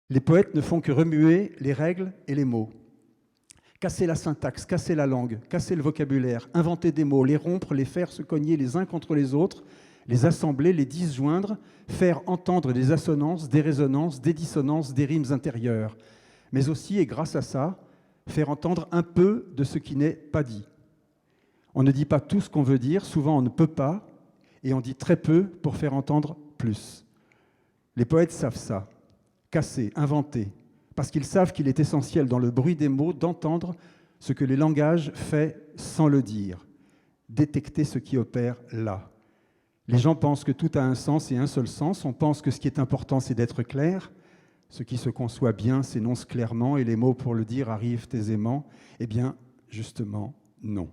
Les poètes ne font que remuer les règles et les mots. Casser la syntaxe, casser la langue, casser le vocabulaire, inventer des mots, les rompre, les faire se cogner les uns contre les autres, les assembler, les disjoindre, faire entendre des assonances, des résonances, des dissonances, des rimes intérieures. Mais aussi, et grâce à ça, faire entendre un peu de ce qui n'est pas dit. On ne dit pas tout ce qu'on veut dire, souvent on ne peut pas, et on dit très peu pour faire entendre plus. Les poètes savent ça, casser, inventer, parce qu'ils savent qu'il est essentiel dans le bruit des mots d'entendre ce que le langage fait sans le dire, détecter ce qui opère là. Les gens pensent que tout a un sens et un seul sens, on pense que ce qui est important c'est d'être clair, ce qui se conçoit bien s'énonce clairement et les mots pour le dire arrivent aisément. Eh bien, justement, non.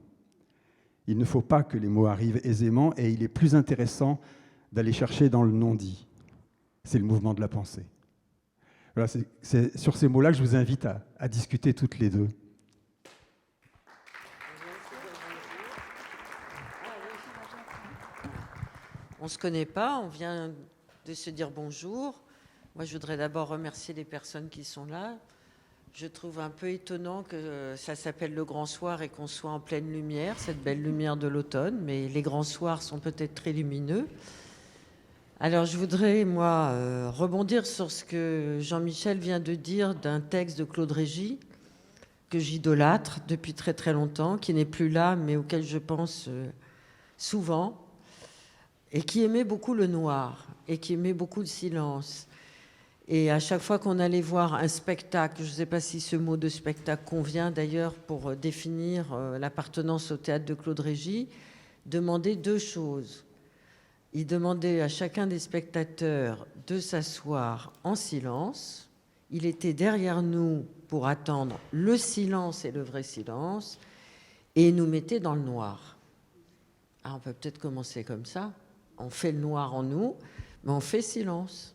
Il ne faut pas que les mots arrivent aisément et il est plus intéressant d'aller chercher dans le non-dit. C'est le mouvement de la pensée. Voilà, c'est sur ces mots-là que je vous invite à discuter toutes les deux. On ne se connaît pas, on vient de se dire bonjour. Moi, je voudrais d'abord remercier les personnes qui sont là. Je trouve un peu étonnant que ça s'appelle le grand soir et qu'on soit en pleine lumière, cette belle lumière de l'automne, mais les grands soirs sont peut-être très lumineux. Alors, je voudrais, moi, rebondir sur ce que Jean-Michel vient de dire d'un texte de Claude Régis, que j'idolâtre depuis très très longtemps, qui n'est plus là, mais auquel je pense souvent, et qui aimait beaucoup le noir, et qui aimait beaucoup le silence. Et à chaque fois qu'on allait voir un spectacle, je ne sais pas si ce mot de spectacle convient d'ailleurs pour définir l'appartenance au théâtre de Claude Régis, demandait deux choses. Il demandait à chacun des spectateurs de s'asseoir en silence. Il était derrière nous pour attendre le silence et le vrai silence, et il nous mettait dans le noir. Alors on peut peut-être commencer comme ça. On fait le noir en nous, mais on fait silence.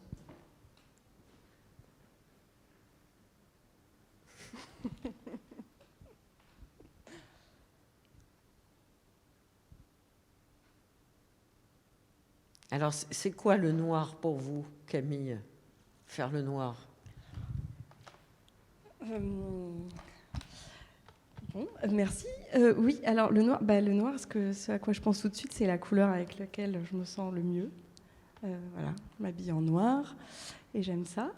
Alors, c'est quoi le noir pour vous, Camille? Faire le noir? Bon, merci. Oui, alors le noir, ce à quoi je pense tout de suite, c'est la couleur avec laquelle je me sens le mieux. Voilà, je m'habille en noir et j'aime ça.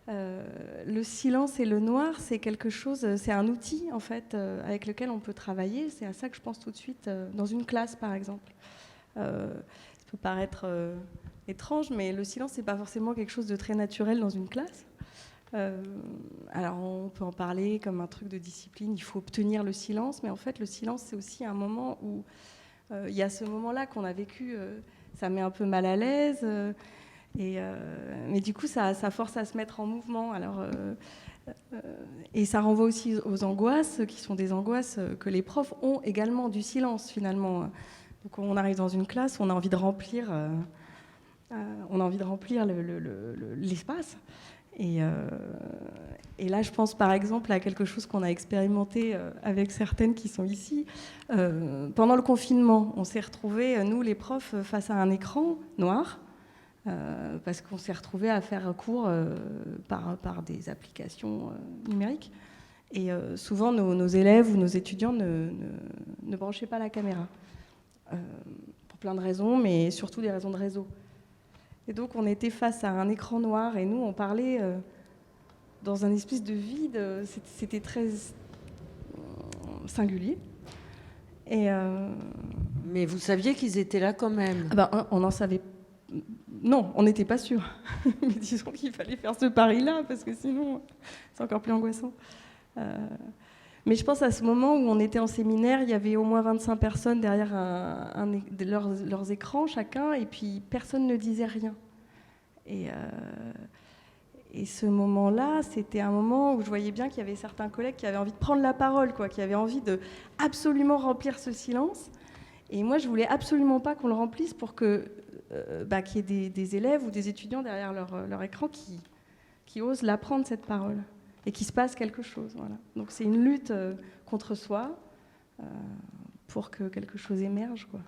Le silence et le noir, c'est quelque chose, c'est un outil en fait avec lequel on peut travailler. C'est à ça que je pense tout de suite dans une classe, par exemple. Ça peut paraître étrange, mais le silence, c'est pas forcément quelque chose de très naturel dans une classe. Alors on peut en parler comme un truc de discipline, il faut obtenir le silence, mais en fait le silence c'est aussi un moment où il y a ce moment-là qu'on a vécu, ça met un peu mal à l'aise, mais du coup ça force à se mettre en mouvement. Alors, et ça renvoie aussi aux angoisses, qui sont des angoisses que les profs ont également du silence finalement. Donc on arrive dans une classe, on a envie de remplir, l'espace. Et là, je pense par exemple à quelque chose qu'on a expérimenté avec certaines qui sont ici. Pendant le confinement, on s'est retrouvés, nous les profs, face à un écran noir, parce qu'on s'est retrouvés à faire cours par des applications numériques. Et souvent, nos élèves ou nos étudiants ne branchaient pas la caméra. Pour plein de raisons, mais surtout des raisons de réseau. Et donc on était face à un écran noir et nous on parlait dans un espèce de vide, c'était très singulier. Et mais vous saviez qu'ils étaient là quand même? On en savait. Non, on n'était pas sûr. Mais disons qu'il fallait faire ce pari-là parce que sinon c'est encore plus angoissant. Mais je pense à ce moment où on était en séminaire, il y avait au moins 25 personnes derrière leurs écrans chacun, et puis personne ne disait rien. Et ce moment-là, c'était un moment où je voyais bien qu'il y avait certains collègues qui avaient envie de prendre la parole, qui avaient envie de absolument remplir ce silence. Et moi, je voulais absolument pas qu'on le remplisse pour qu'il y ait des élèves ou des étudiants derrière leur écran qui osent la prendre, cette parole. Et qu'il se passe quelque chose. Voilà. Donc c'est une lutte contre soi pour que quelque chose émerge, quoi.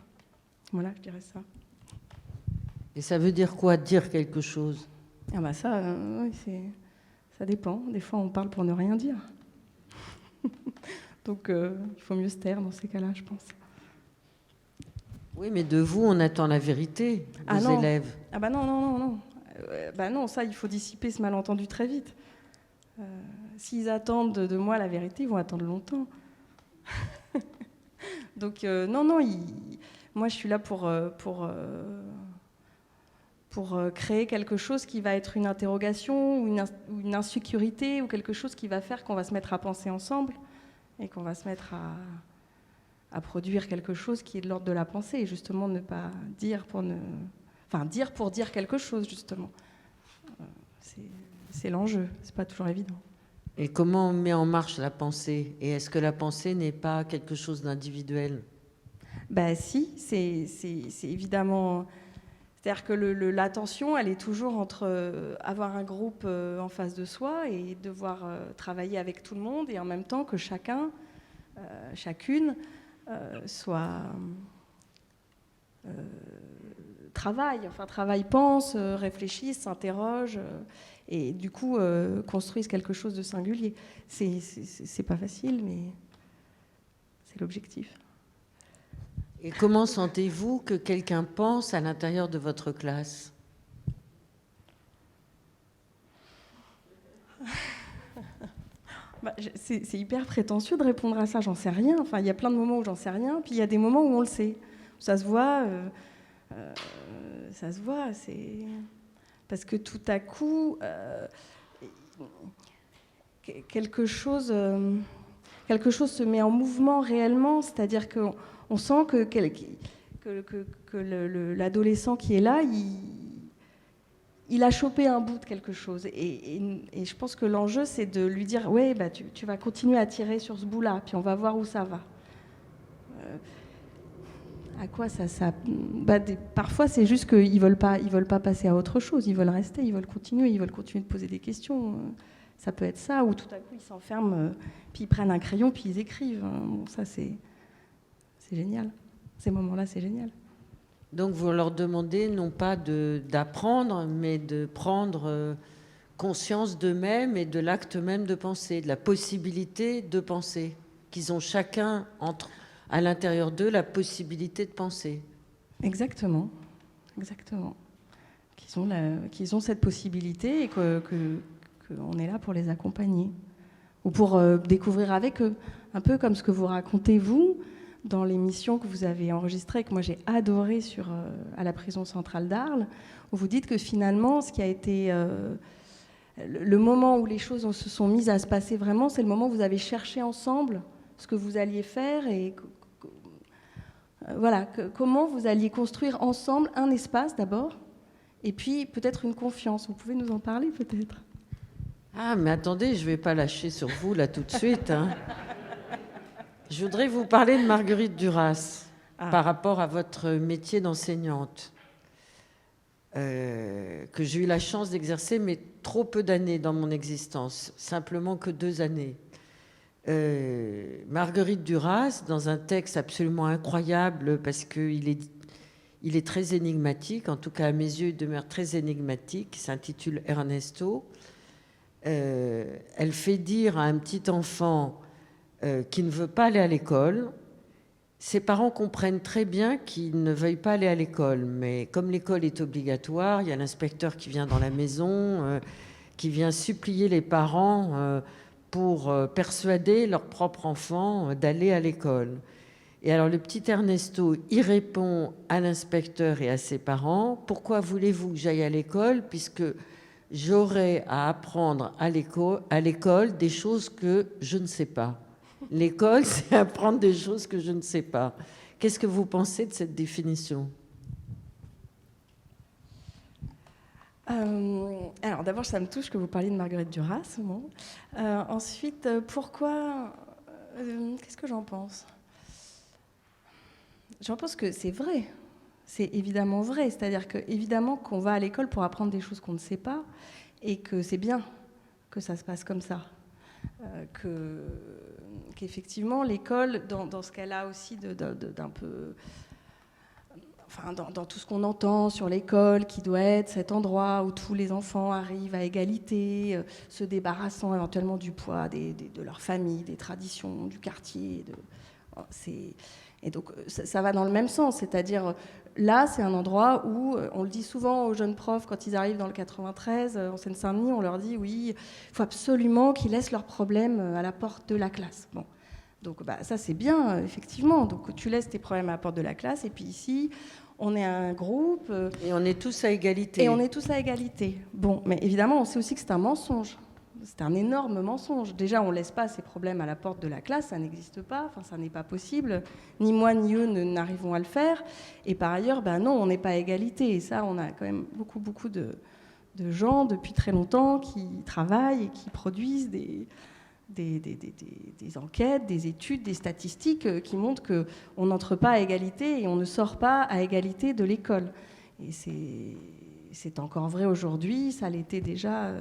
Voilà, je dirais ça. Et ça veut dire quoi, dire quelque chose? Ah ça, oui, Ça dépend. Des fois, on parle pour ne rien dire. Donc, il faut mieux se taire dans ces cas-là, je pense. Oui, mais de vous, on attend la vérité, vos élèves. Ah bah non. Non, ça, il faut dissiper ce malentendu très vite. S'ils attendent de moi la vérité, ils vont attendre longtemps. Donc, non, moi, je suis là pour créer quelque chose qui va être une interrogation ou une insécurité ou quelque chose qui va faire qu'on va se mettre à penser ensemble et qu'on va se mettre à produire quelque chose qui est de l'ordre de la pensée et justement ne pas dire dire pour dire quelque chose, justement. C'est l'enjeu, c'est pas toujours évident. Et comment on met en marche la pensée? Et est-ce que la pensée n'est pas quelque chose d'individuel? Si, c'est évidemment... C'est-à-dire que l'attention, elle est toujours entre avoir un groupe en face de soi et devoir travailler avec tout le monde et en même temps que chacun, chacune, travaille, pense, réfléchisse, s'interroge et du coup construise quelque chose de singulier. C'est pas facile, mais c'est l'objectif. Et comment sentez-vous que quelqu'un pense à l'intérieur de votre classe? C'est hyper prétentieux de répondre à ça, j'en sais rien. Enfin, il y a plein de moments où j'en sais rien, puis il y a des moments où on le sait. Ça se voit, c'est... Parce que tout à coup, quelque chose se met en mouvement réellement, c'est-à-dire qu'on sent que l'adolescent qui est là, il a chopé un bout de quelque chose. Et je pense que l'enjeu, c'est de lui dire « Ouais, tu vas continuer à tirer sur ce bout-là, puis on va voir où ça va. » À quoi ça parfois, c'est juste qu'ils veulent pas passer à autre chose. Ils veulent rester, ils veulent continuer de poser des questions. Ça peut être ça, ou tout à coup, ils s'enferment, puis ils prennent un crayon, puis ils écrivent. Bon, ça, c'est génial. Ces moments-là, c'est génial. Donc, vous leur demandez non pas d'apprendre, mais de prendre conscience d'eux-mêmes et de l'acte même de penser, de la possibilité de penser, qu'ils ont chacun à l'intérieur d'eux la possibilité de penser. Exactement. Qu'ils ont cette possibilité et qu'on est là pour les accompagner ou pour découvrir avec eux, un peu comme ce que vous racontez vous dans l'émission que vous avez enregistrée, que moi j'ai adoré à la prison centrale d'Arles, où vous dites que finalement, ce qui a été le moment où les choses se sont mises à se passer vraiment, c'est le moment où vous avez cherché ensemble ce que vous alliez faire et comment vous alliez construire ensemble un espace d'abord, et puis peut-être une confiance. Vous pouvez nous en parler peut-être? Ah, mais attendez, je ne vais pas lâcher sur vous là tout de suite. Je voudrais vous parler de Marguerite Duras par rapport à votre métier d'enseignante, que j'ai eu la chance d'exercer, mais trop peu d'années dans mon existence, simplement que 2 années. Marguerite Duras, dans un texte absolument incroyable, parce qu'il est très énigmatique, en tout cas à mes yeux, il demeure très énigmatique, il s'intitule Ernesto. Elle fait dire à un petit enfant qui ne veut pas aller à l'école. Ses parents comprennent très bien qu'il ne veuille pas aller à l'école, mais comme l'école est obligatoire, il y a l'inspecteur qui vient dans la maison, qui vient supplier les parents pour persuader leur propre enfant d'aller à l'école. Et alors le petit Ernesto, il répond à l'inspecteur et à ses parents: pourquoi voulez-vous que j'aille à l'école, puisque j'aurai à apprendre à l'école des choses que je ne sais pas. L'école, c'est apprendre des choses que je ne sais pas. Qu'est-ce que vous pensez de cette définition? Alors d'abord, ça me touche que vous parliez de Marguerite Duras. Bon. Ensuite, pourquoi... qu'est-ce que j'en pense? J'en pense que c'est vrai. C'est évidemment vrai. C'est-à-dire qu'évidemment qu'on va à l'école pour apprendre des choses qu'on ne sait pas et que c'est bien que ça se passe comme ça. Qu'effectivement, l'école, dans ce qu'elle a aussi d'un peu... enfin, dans tout ce qu'on entend sur l'école, qui doit être cet endroit où tous les enfants arrivent à égalité, se débarrassant éventuellement du poids de leur famille, des traditions, du quartier. Et donc ça va dans le même sens, c'est-à-dire là c'est un endroit où, on le dit souvent aux jeunes profs quand ils arrivent dans le 93, en Seine-Saint-Denis, on leur dit oui, il faut absolument qu'ils laissent leurs problèmes à la porte de la classe. Bon. Donc ça c'est bien, effectivement, donc tu laisses tes problèmes à la porte de la classe, et puis ici on est un groupe. Et on est tous à égalité. Et on est tous à égalité. Bon, mais évidemment on sait aussi que c'est un mensonge. C'est un énorme mensonge. Déjà, on ne laisse pas ces problèmes à la porte de la classe, ça n'existe pas, enfin, ça n'est pas possible. Ni moi ni eux n'arrivons à le faire. Et par ailleurs, non, on n'est pas à égalité. Et ça, on a quand même beaucoup de gens depuis très longtemps qui travaillent et qui produisent des enquêtes, des études, des statistiques qui montrent qu'on n'entre pas à égalité et on ne sort pas à égalité de l'école. Et c'est encore vrai aujourd'hui, ça l'était déjà...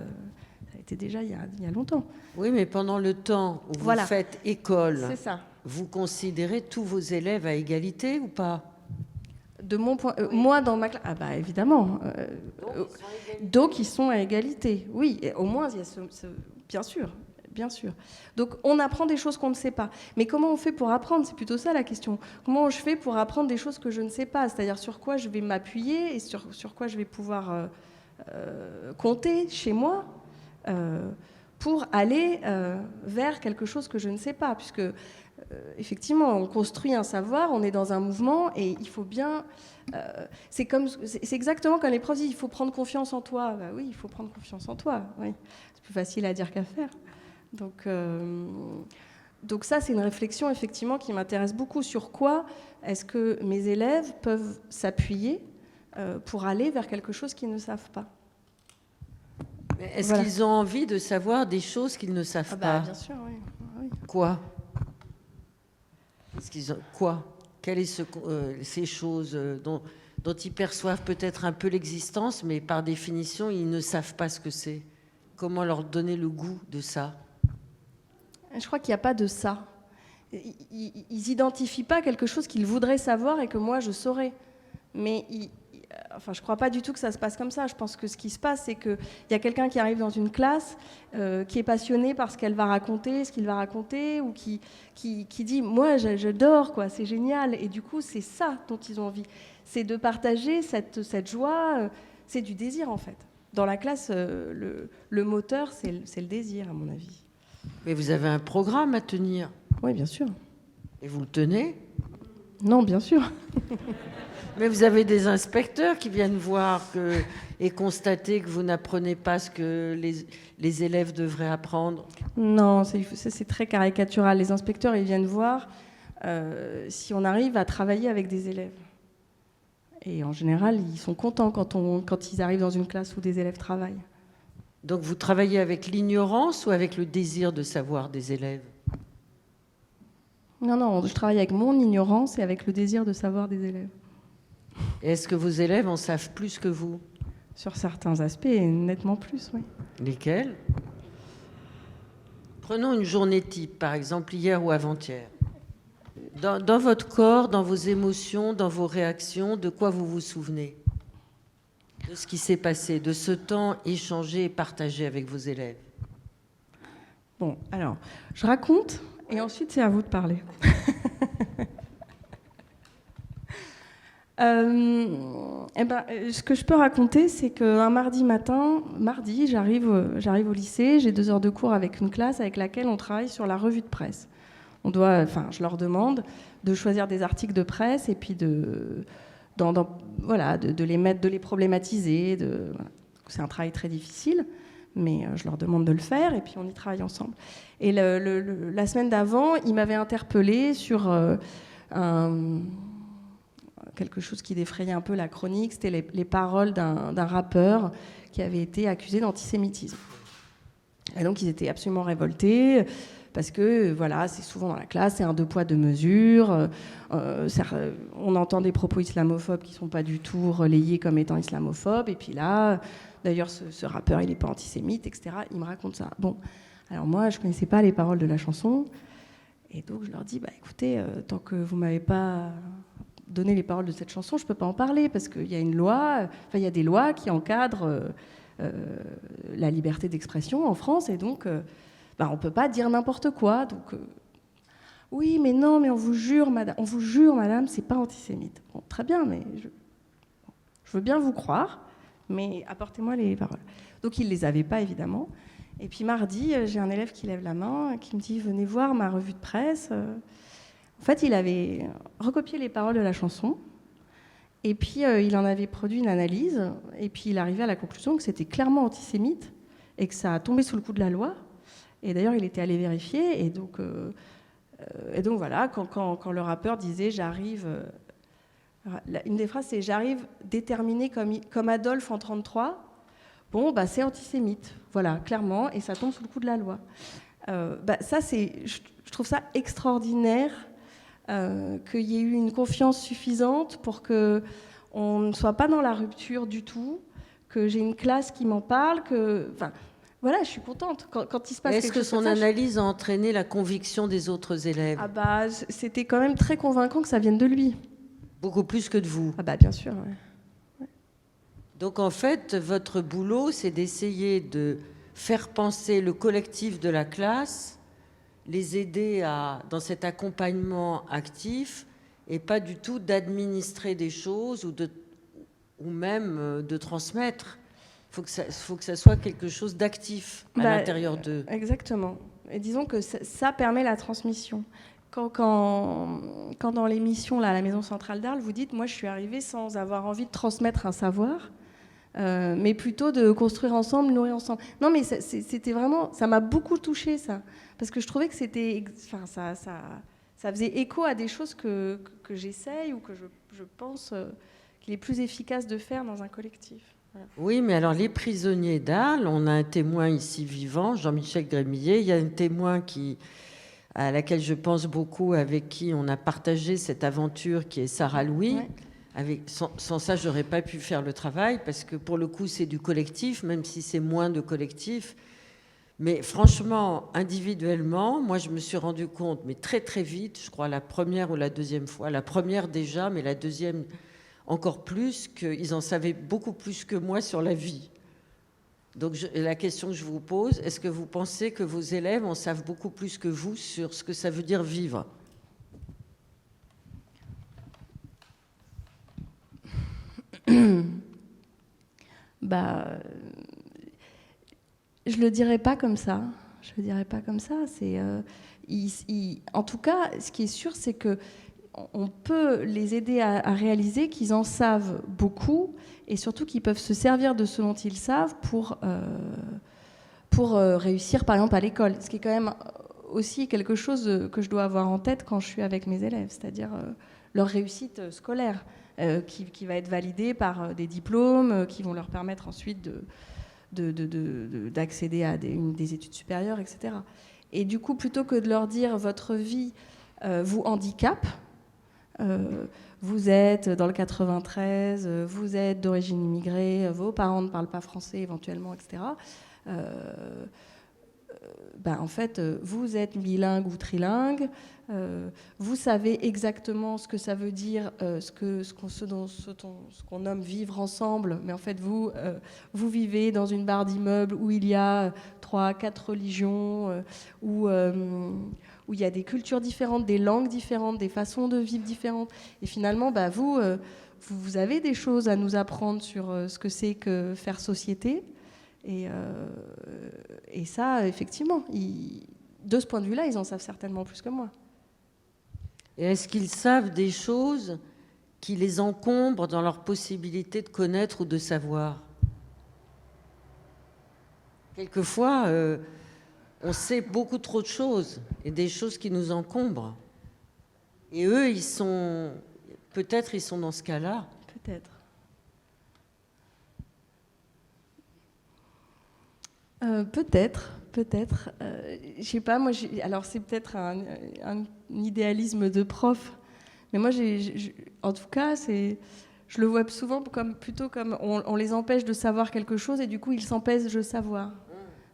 il y a longtemps. Oui, mais pendant le temps où vous faites école, c'est ça. Vous considérez tous vos élèves à égalité ou pas? De mon point, moi dans ma classe, évidemment. Donc ils sont à égalité. Oui, et au moins il y a bien sûr. Donc on apprend des choses qu'on ne sait pas. Mais comment on fait pour apprendre? C'est plutôt ça la question. Comment je fais pour apprendre des choses que je ne sais pas? C'est-à-dire sur quoi je vais m'appuyer et sur quoi je vais pouvoir compter chez moi. Pour aller vers quelque chose que je ne sais pas, puisque effectivement on construit un savoir, on est dans un mouvement et il faut bien... c'est exactement comme les profs disent, il faut prendre confiance en toi. Oui, il faut prendre confiance en toi. Oui. C'est plus facile à dire qu'à faire. Donc ça, c'est une réflexion effectivement qui m'intéresse beaucoup. Sur quoi est-ce que mes élèves peuvent s'appuyer pour aller vers quelque chose qu'ils ne savent pas? Est-ce qu'ils ont envie de savoir des choses qu'ils ne savent pas? Bien sûr, oui. Quoi? Quoi? Quelles sont ces choses dont ils perçoivent peut-être un peu l'existence, mais par définition, ils ne savent pas ce que c'est? Comment leur donner le goût de ça? Je crois qu'il n'y a pas de ça. Ils n'identifient pas quelque chose qu'ils voudraient savoir et que moi, je saurais. Mais je ne crois pas du tout que ça se passe comme ça. Je pense que ce qui se passe, c'est qu'il y a quelqu'un qui arrive dans une classe, qui est passionné par ce qu'elle va raconter, ce qu'il va raconter, ou qui dit « moi, j'adore, quoi, c'est génial ». Et du coup, c'est ça dont ils ont envie. C'est de partager cette joie, c'est du désir, en fait. Dans la classe, le moteur, c'est le désir, à mon avis. Mais vous avez un programme à tenir. Oui, bien sûr. Et vous le tenez? Non, bien sûr. Mais vous avez des inspecteurs qui viennent voir et constater que vous n'apprenez pas ce que les élèves devraient apprendre? Non, c'est très caricatural. Les inspecteurs, ils viennent voir si on arrive à travailler avec des élèves. Et en général, ils sont contents quand ils arrivent dans une classe où des élèves travaillent. Donc vous travaillez avec l'ignorance ou avec le désir de savoir des élèves? Non, je travaille avec mon ignorance et avec le désir de savoir des élèves. Et est-ce que vos élèves en savent plus que vous? Sur certains aspects, nettement plus, oui. Lesquels? Prenons une journée type, par exemple hier ou avant-hier. Dans votre corps, dans vos émotions, dans vos réactions, de quoi vous vous souvenez? De ce qui s'est passé, de ce temps échangé et partagé avec vos élèves? Bon, alors, je raconte et ensuite c'est à vous de parler. Ce que je peux raconter, c'est qu'un mardi, j'arrive au lycée, j'ai 2 heures de cours avec une classe avec laquelle on travaille sur la revue de presse. Je leur demande de choisir des articles de presse et puis de les problématiser. C'est un travail très difficile, mais je leur demande de le faire et puis on y travaille ensemble. Et la semaine d'avant, ils m'avaient interpellée sur quelque chose qui défrayait un peu la chronique, c'était les paroles d'un rappeur qui avait été accusé d'antisémitisme. Et donc ils étaient absolument révoltés, parce que c'est souvent dans la classe, c'est un 2 poids 2 mesures, on entend des propos islamophobes qui ne sont pas du tout relayés comme étant islamophobes, et puis là, d'ailleurs ce rappeur il n'est pas antisémite, etc. Il me raconte ça. Bon, alors moi je ne connaissais pas les paroles de la chanson, et donc je leur dis, écoutez, tant que vous ne m'avez pas donner les paroles de cette chanson, je ne peux pas en parler parce qu'il y a une loi, il y a des lois qui encadrent la liberté d'expression en France et donc on ne peut pas dire n'importe quoi. Donc, oui, mais non, mais on vous jure, madame, c'est pas antisémite. Bon, très bien, mais je veux bien vous croire, mais apportez-moi les paroles. Donc, il ne les avait pas, évidemment. Et puis mardi, j'ai un élève qui lève la main, qui me dit « Venez voir ma revue de presse ». En fait, il avait recopié les paroles de la chanson, et puis il en avait produit une analyse, et puis il arrivait à la conclusion que c'était clairement antisémite, et que ça a tombé sous le coup de la loi. Et d'ailleurs, il était allé vérifier, et donc voilà, quand le rappeur disait « J'arrive », une des phrases c'est « J'arrive déterminé comme Adolphe en 1933 », bon, c'est antisémite, voilà, clairement, et ça tombe sous le coup de la loi. Ça, je trouve ça extraordinaire qu'il y ait eu une confiance suffisante pour qu'on ne soit pas dans la rupture du tout, que j'ai une classe qui m'en parle, voilà, je suis contente. Quand il se passe Est-ce que son analyse a entraîné la conviction des autres élèves ? C'était quand même très convaincant que ça vienne de lui. Beaucoup plus que de vous ? Bien sûr, ouais. Donc en fait, votre boulot, c'est d'essayer de faire penser le collectif de la classe, les aider dans cet accompagnement actif, et pas du tout d'administrer des choses ou même de transmettre. Il faut que ça soit quelque chose d'actif à l'intérieur d'eux. Exactement. Et disons que ça permet la transmission. Quand dans l'émission à la Maison Centrale d'Arles, vous dites « Moi, je suis arrivée sans avoir envie de transmettre un savoir », mais plutôt de construire ensemble, nourrir ensemble. Non, mais c'était vraiment... Ça m'a beaucoup touchée, ça. Parce que je trouvais que c'était... ça faisait écho à des choses que j'essaye ou que je pense qu'il est plus efficace de faire dans un collectif. Voilà. Oui, mais alors, les prisonniers d'Arles, on a un témoin ici vivant, Jean-Michel Grémillet. Il y a un témoin à laquelle je pense beaucoup, avec qui on a partagé cette aventure, qui est Sarah Louis. Ouais. Sans ça, je n'aurais pas pu faire le travail, parce que pour le coup, c'est du collectif, même si c'est moins de collectif. Mais franchement, individuellement, moi, je me suis rendu compte, mais très très vite, je crois la première ou la deuxième fois, la première déjà, mais la deuxième encore plus, qu'ils en savaient beaucoup plus que moi sur la vie. Donc la question que je vous pose, est-ce que vous pensez que vos élèves en savent beaucoup plus que vous sur ce que ça veut dire vivre ? Je le dirais pas comme ça. C'est, en tout cas, ce qui est sûr, c'est que on peut les aider à réaliser qu'ils en savent beaucoup et surtout qu'ils peuvent se servir de ce dont ils savent pour réussir, par exemple, à l'école. Ce qui est quand même aussi quelque chose que je dois avoir en tête quand je suis avec mes élèves, c'est-à-dire leur réussite scolaire, qui va être validée par des diplômes qui vont leur permettre ensuite d'accéder à des études supérieures, etc. Et du coup, plutôt que de leur dire « votre vie vous handicape », vous êtes dans le 93, vous êtes d'origine immigrée, vos parents ne parlent pas français éventuellement, etc. En fait, vous êtes bilingue ou trilingue, vous savez exactement ce que ça veut dire, ce qu'on nomme vivre ensemble, mais en fait, vous vivez dans une barre d'immeubles où il y a 3-4 religions, où il y a des cultures différentes, des langues différentes, des façons de vivre différentes. Et finalement, vous avez des choses à nous apprendre sur ce que c'est que faire société. Et ça, effectivement, de ce point de vue-là, ils en savent certainement plus que moi. Et est-ce qu'ils savent des choses qui les encombrent dans leur possibilité de connaître ou de savoir ? Quelquefois, on sait beaucoup trop de choses, et des choses qui nous encombrent. Et eux, peut-être ils sont dans ce cas-là. Peut-être. Peut-être. Je sais pas, moi, alors c'est peut-être un idéalisme de prof, mais moi, en tout cas, je le vois souvent plutôt comme on les empêche de savoir quelque chose et du coup, ils s'empêchent de savoir.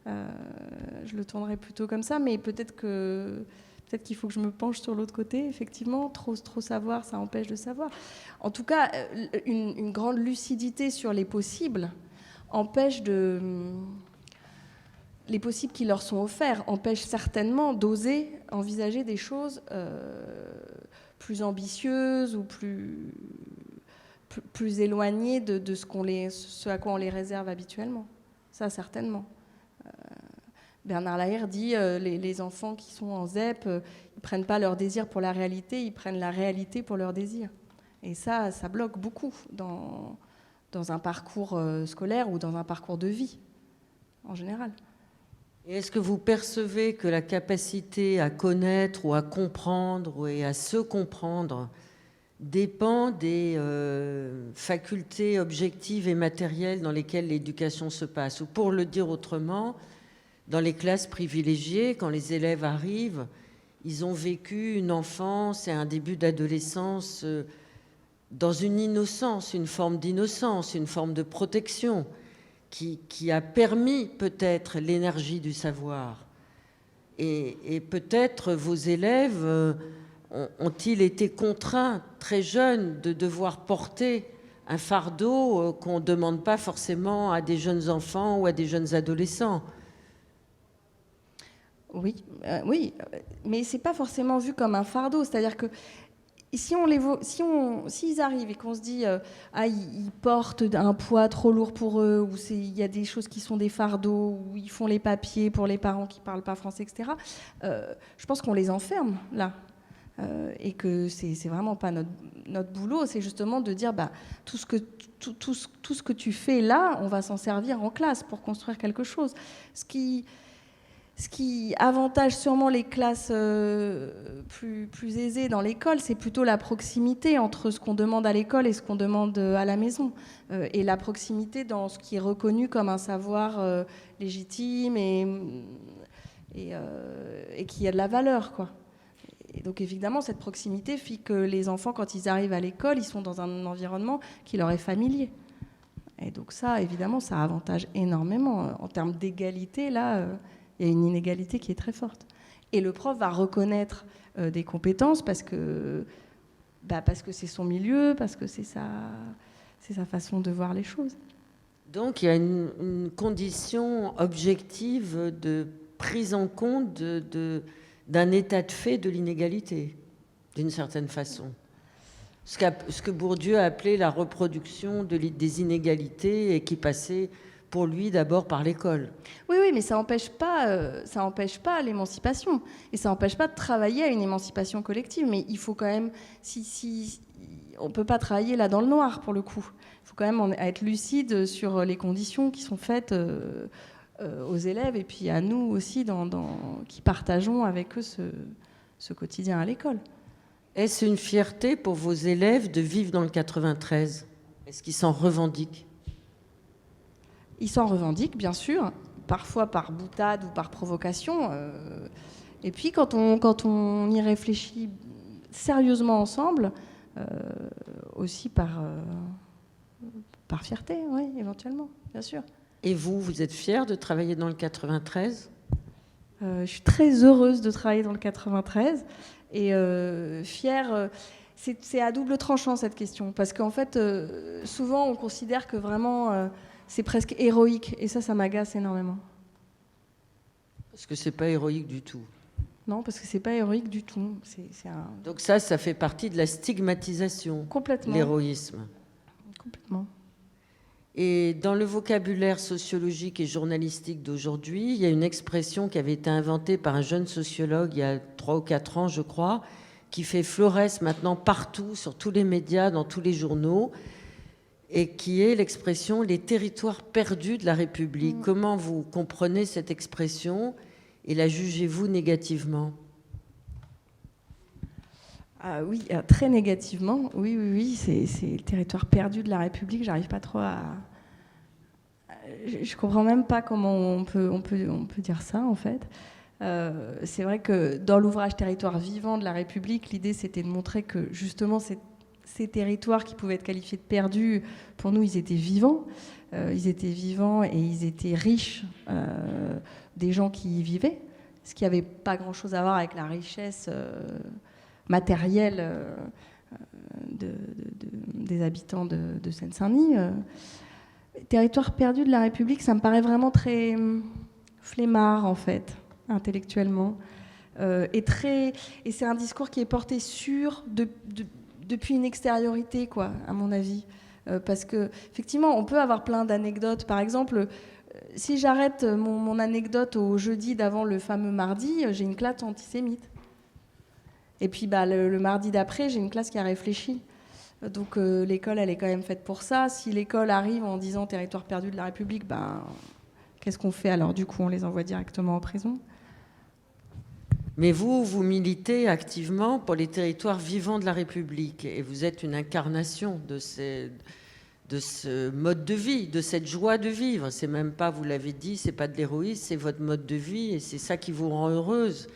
Je le tournerais plutôt comme ça, mais peut-être que Peut-être qu'il faut que je me penche sur l'autre côté, effectivement. Trop savoir, ça empêche de savoir. En tout cas, une grande lucidité sur les possibles empêche les possibles qui leur sont offerts empêchent certainement d'oser envisager des choses plus ambitieuses ou plus éloignées de ce à quoi on les réserve habituellement. Ça, certainement. Bernard Lahire dit les enfants qui sont en ZEP, ils ne prennent pas leur désir pour la réalité, ils prennent la réalité pour leur désir. Et ça bloque beaucoup dans un parcours scolaire ou dans un parcours de vie, en général. Et est-ce que vous percevez que la capacité à connaître ou à comprendre et à se comprendre dépend des facultés objectives et matérielles dans lesquelles l'éducation se passe? Ou pour le dire autrement, dans les classes privilégiées, quand les élèves arrivent, ils ont vécu une enfance et un début d'adolescence dans une innocence, une forme d'innocence, une forme de protection qui a permis peut-être l'énergie du savoir. Et peut-être vos élèves ont-ils été contraints très jeunes de devoir porter un fardeau qu'on ne demande pas forcément à des jeunes enfants ou à des jeunes adolescents. Oui, mais c'est pas forcément vu comme un fardeau. C'est-à-dire que s'ils arrivent et qu'on se dit ils portent un poids trop lourd pour eux, ou il y a des choses qui sont des fardeaux, ou ils font les papiers pour les parents qui parlent pas français, etc. Je pense qu'on les enferme là, et que c'est vraiment pas notre boulot. C'est justement de dire tout ce que tu fais là, on va s'en servir en classe pour construire quelque chose. Ce qui avantage sûrement les classes plus aisées dans l'école, c'est plutôt la proximité entre ce qu'on demande à l'école et ce qu'on demande à la maison. Et la proximité dans ce qui est reconnu comme un savoir légitime et qui a de la valeur, quoi. Et donc évidemment, cette proximité fait que les enfants, quand ils arrivent à l'école, ils sont dans un environnement qui leur est familier. Et donc ça, évidemment, ça avantage énormément. En termes d'égalité, là... il y a une inégalité qui est très forte. Et le prof va reconnaître des compétences parce que c'est son milieu, parce que c'est sa façon de voir les choses. Donc il y a une condition objective de prise en compte d'un état de fait de l'inégalité, d'une certaine façon. Ce que Bourdieu a appelé la reproduction des inégalités et qui passait... pour lui, d'abord par l'école. Oui, mais ça n'empêche pas l'émancipation. Et ça n'empêche pas de travailler à une émancipation collective. Mais il faut quand même... on ne peut pas travailler là dans le noir, pour le coup. Il faut quand même être lucide sur les conditions qui sont faites aux élèves et puis à nous aussi, qui partageons avec eux ce quotidien à l'école. Est-ce une fierté pour vos élèves de vivre dans le 93 ? Est-ce qu'ils s'en revendiquent ? Ils s'en revendiquent, bien sûr, parfois par boutade ou par provocation. Et puis, quand on y réfléchit sérieusement ensemble, aussi par fierté, oui, éventuellement, bien sûr. Et vous êtes fière de travailler dans le 93 ? Je suis très heureuse de travailler dans le 93. Et fière... c'est à double tranchant, cette question. Parce qu'en fait, souvent, on considère que vraiment... c'est presque héroïque, et ça m'agace énormément. Parce que c'est pas héroïque du tout. Non, parce que c'est pas héroïque du tout. Donc ça fait partie de la stigmatisation. Complètement. L'héroïsme. Complètement. Et dans le vocabulaire sociologique et journalistique d'aujourd'hui, il y a une expression qui avait été inventée par un jeune sociologue il y a 3 ou 4 ans, je crois, qui fait florès maintenant partout, sur tous les médias, dans tous les journaux, et qui est l'expression « les territoires perdus de la République ». Comment vous comprenez cette expression et la jugez-vous négativement ? Oui, très négativement. Oui, c'est le territoire perdu de la République. J'arrive pas trop à... Je comprends même pas comment on peut dire ça, en fait. C'est vrai que dans l'ouvrage « Territoire vivant de la République », l'idée, c'était de montrer que, justement, ces territoires qui pouvaient être qualifiés de perdus, pour nous, ils étaient vivants. Ils étaient vivants et ils étaient riches des gens qui y vivaient. ce qui n'avait pas grand-chose à voir avec la richesse matérielle des habitants de Seine-Saint-Denis. Territoire perdu de la République, ça me paraît vraiment très flemmard, en fait, intellectuellement. Et c'est un discours qui est porté depuis une extériorité, quoi, à mon avis. Parce qu'effectivement, on peut avoir plein d'anecdotes. Par exemple, si j'arrête mon anecdote au jeudi d'avant le fameux mardi, j'ai une classe antisémite. Et puis le mardi d'après, j'ai une classe qui a réfléchi. Donc l'école, elle est quand même faite pour ça. Si l'école arrive en disant territoire perdu de la République, qu'est-ce qu'on fait alors? Du coup, on les envoie directement en prison. Mais vous militez activement pour les territoires vivants de la République. Et vous êtes une incarnation de ce mode de vie, de cette joie de vivre. C'est même pas, vous l'avez dit, c'est pas de l'héroïsme, c'est votre mode de vie et c'est ça qui vous rend heureuse.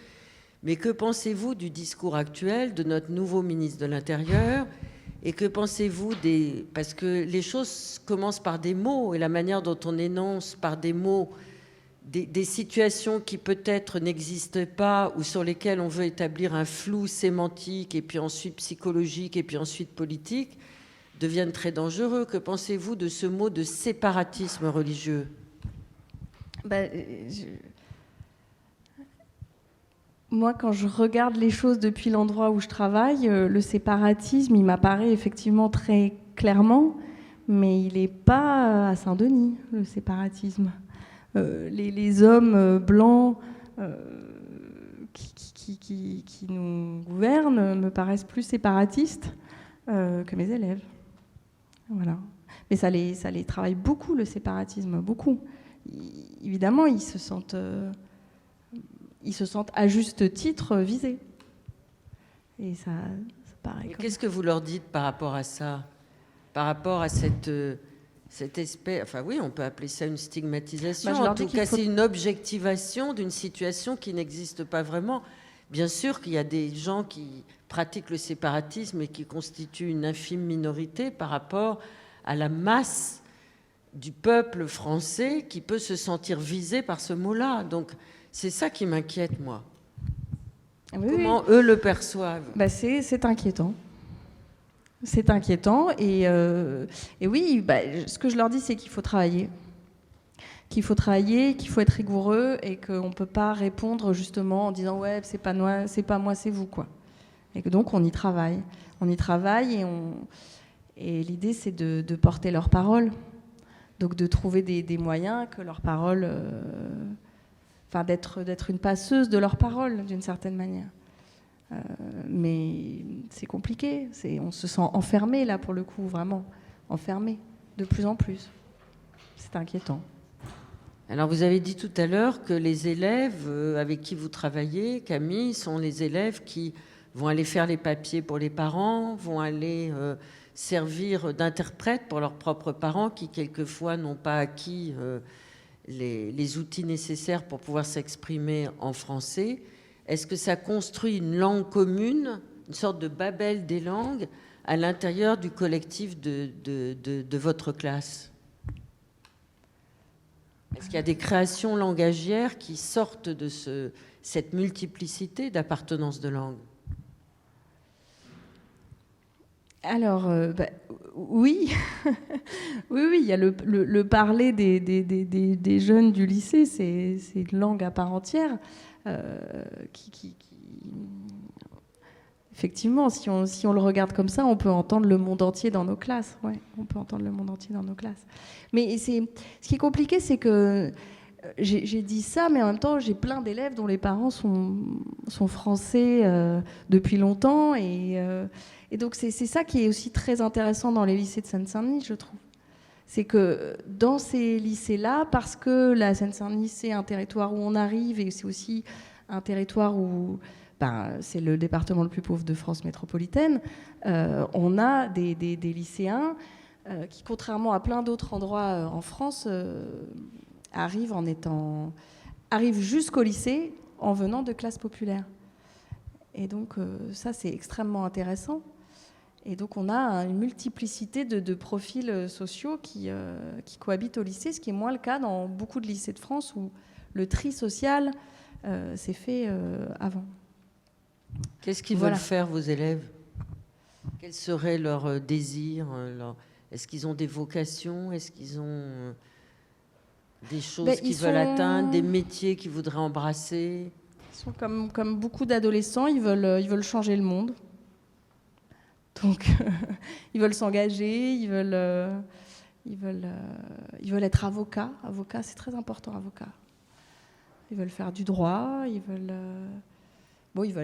Mais que pensez-vous du discours actuel de notre nouveau ministre de l'Intérieur? Et que pensez-vous parce que les choses commencent par des mots et la manière dont on énonce par des mots des situations qui peut-être n'existent pas ou sur lesquelles on veut établir un flou sémantique et puis ensuite psychologique et puis ensuite politique deviennent très dangereux. Que pensez-vous de ce mot de séparatisme religieux? Moi, quand je regarde les choses depuis l'endroit où je travaille, le séparatisme, il m'apparaît effectivement très clairement, mais il n'est pas à Saint-Denis, le séparatisme. Les hommes blancs qui nous gouvernent me paraissent plus séparatistes que mes élèves. Voilà. Mais ça les travaille beaucoup, le séparatisme, beaucoup. Évidemment, ils se sentent à juste titre visés. Et ça paraît. Qu'est-ce que vous leur dites par rapport à ça? Par rapport à cette espèce, enfin oui, on peut appeler ça une stigmatisation. En tout cas, c'est une objectivation d'une situation qui n'existe pas vraiment. Bien sûr qu'il y a des gens qui pratiquent le séparatisme et qui constituent une infime minorité par rapport à la masse du peuple français qui peut se sentir visé par ce mot-là. Donc, c'est ça qui m'inquiète, moi. Oui, comment eux le perçoivent? C'est inquiétant. C'est inquiétant. Et oui, ce que je leur dis, c'est qu'il faut travailler. Qu'il faut être rigoureux et qu'on ne peut pas répondre justement en disant « ouais, c'est pas moi, c'est vous ». Quoi. Et que donc, on y travaille. On y travaille et l'idée, c'est de porter leur parole. Donc, de trouver des moyens que leur parole... d'être une passeuse de leur parole, d'une certaine manière. Mais c'est compliqué. On se sent enfermé, là, pour le coup, vraiment. Enfermé, de plus en plus. C'est inquiétant. Alors, vous avez dit tout à l'heure que les élèves avec qui vous travaillez, Camille, sont les élèves qui vont aller faire les papiers pour les parents, vont aller servir d'interprètes pour leurs propres parents qui, quelquefois, n'ont pas acquis les outils nécessaires pour pouvoir s'exprimer en français. Est-ce que ça construit une langue commune, une sorte de Babel des langues, à l'intérieur du collectif de votre classe? Est-ce qu'il y a des créations langagières qui sortent de cette multiplicité d'appartenances de langue? Alors, oui. oui, il y a le parler des jeunes du lycée, c'est une langue à part entière. Effectivement, si on le regarde comme ça, on peut entendre le monde entier dans nos classes. Ouais, on peut entendre le monde entier dans nos classes. Mais ce qui est compliqué, c'est que j'ai dit ça, mais en même temps, j'ai plein d'élèves dont les parents sont français depuis longtemps. Et donc, c'est ça qui est aussi très intéressant dans les lycées de Seine-Saint-Denis, je trouve. C'est que dans ces lycées-là, parce que la Seine-Saint-Denis, c'est un territoire où on arrive et c'est aussi un territoire où c'est le département le plus pauvre de France métropolitaine, on a des lycéens qui, contrairement à plein d'autres endroits en France, arrivent jusqu'au lycée en venant de classes populaires. Et donc ça, c'est extrêmement intéressant. Et donc on a une multiplicité de profils sociaux qui cohabitent au lycée, ce qui est moins le cas dans beaucoup de lycées de France où le tri social c'est fait avant. Qu'est-ce qu'ils Voilà. veulent faire, vos élèves? Quel serait leur désir Est-ce qu'ils ont des vocations? Est-ce qu'ils ont des choses qu'ils veulent atteindre? Des métiers qu'ils voudraient embrasser? Ils sont comme beaucoup d'adolescents, ils veulent changer le monde. Donc, ils veulent s'engager, ils veulent être avocats. Avocat, c'est très important, avocat. Ils veulent faire du droit, ils veulent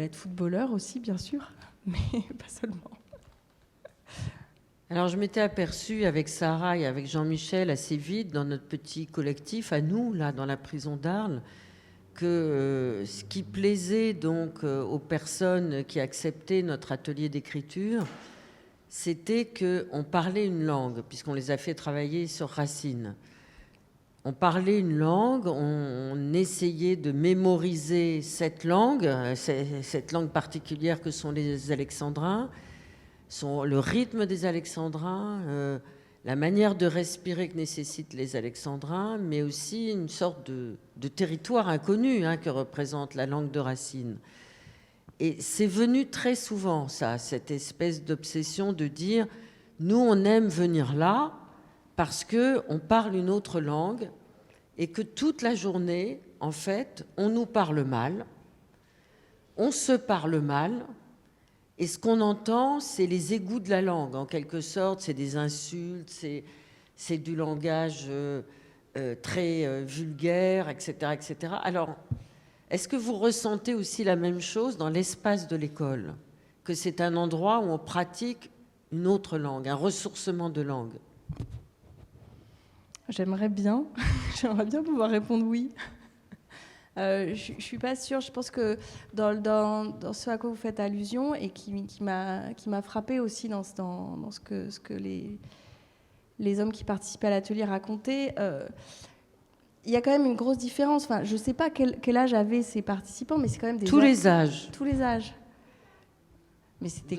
être footballeurs aussi, bien sûr, mais pas seulement. Alors, je m'étais aperçue avec Sarah et avec Jean-Michel assez vite dans notre petit collectif, à nous, là, dans la prison d'Arles, que ce qui plaisait donc aux personnes qui acceptaient notre atelier d'écriture, c'était qu'on parlait une langue, puisqu'on les a fait travailler sur Racine. On parlait une langue, on essayait de mémoriser cette langue particulière que sont les Alexandrins, le rythme des Alexandrins, la manière de respirer que nécessitent les Alexandrins, mais aussi une sorte de territoire inconnu que représente la langue de Racine. Et c'est venu très souvent, ça, cette espèce d'obsession de dire « nous, on aime venir là parce qu'on parle une autre langue et que toute la journée, en fait, on nous parle mal, on se parle mal, et ce qu'on entend, c'est les égouts de la langue, en quelque sorte, c'est des insultes, c'est du langage très vulgaire, etc., etc. Alors, est-ce que vous ressentez aussi la même chose dans l'espace de l'école, que c'est un endroit où on pratique une autre langue, un ressourcement de langue? J'aimerais bien pouvoir répondre oui. Je suis pas sûre. Je pense que dans ce à quoi vous faites allusion et qui m'a frappée aussi dans ce que les hommes qui participaient à l'atelier racontaient, il y a quand même une grosse différence. Enfin, je sais pas quel âge avaient ces participants, mais c'est quand même des les âges. Tous les âges. Mais c'était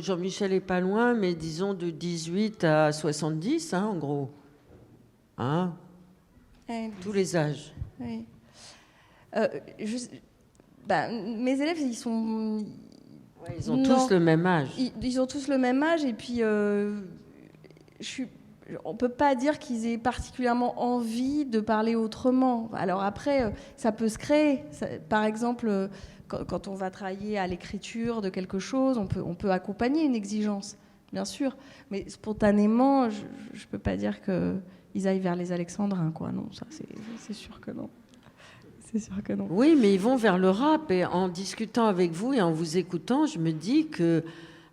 Jean-Michel est pas loin, mais disons de 18 à 70, en gros. Tous les âges. Oui. Mes élèves, ils sont... Ouais, ils ont tous le même âge. Ils ont tous le même âge, et puis on ne peut pas dire qu'ils aient particulièrement envie de parler autrement. Alors après, ça peut se créer. Par exemple, quand on va travailler à l'écriture de quelque chose, on peut accompagner une exigence, bien sûr. Mais spontanément, je ne peux pas dire qu'ils aillent vers les Alexandrins, quoi. Non, ça, c'est sûr que non. C'est sûr que non. Oui, mais ils vont vers le rap. Et en discutant avec vous et en vous écoutant, je me dis que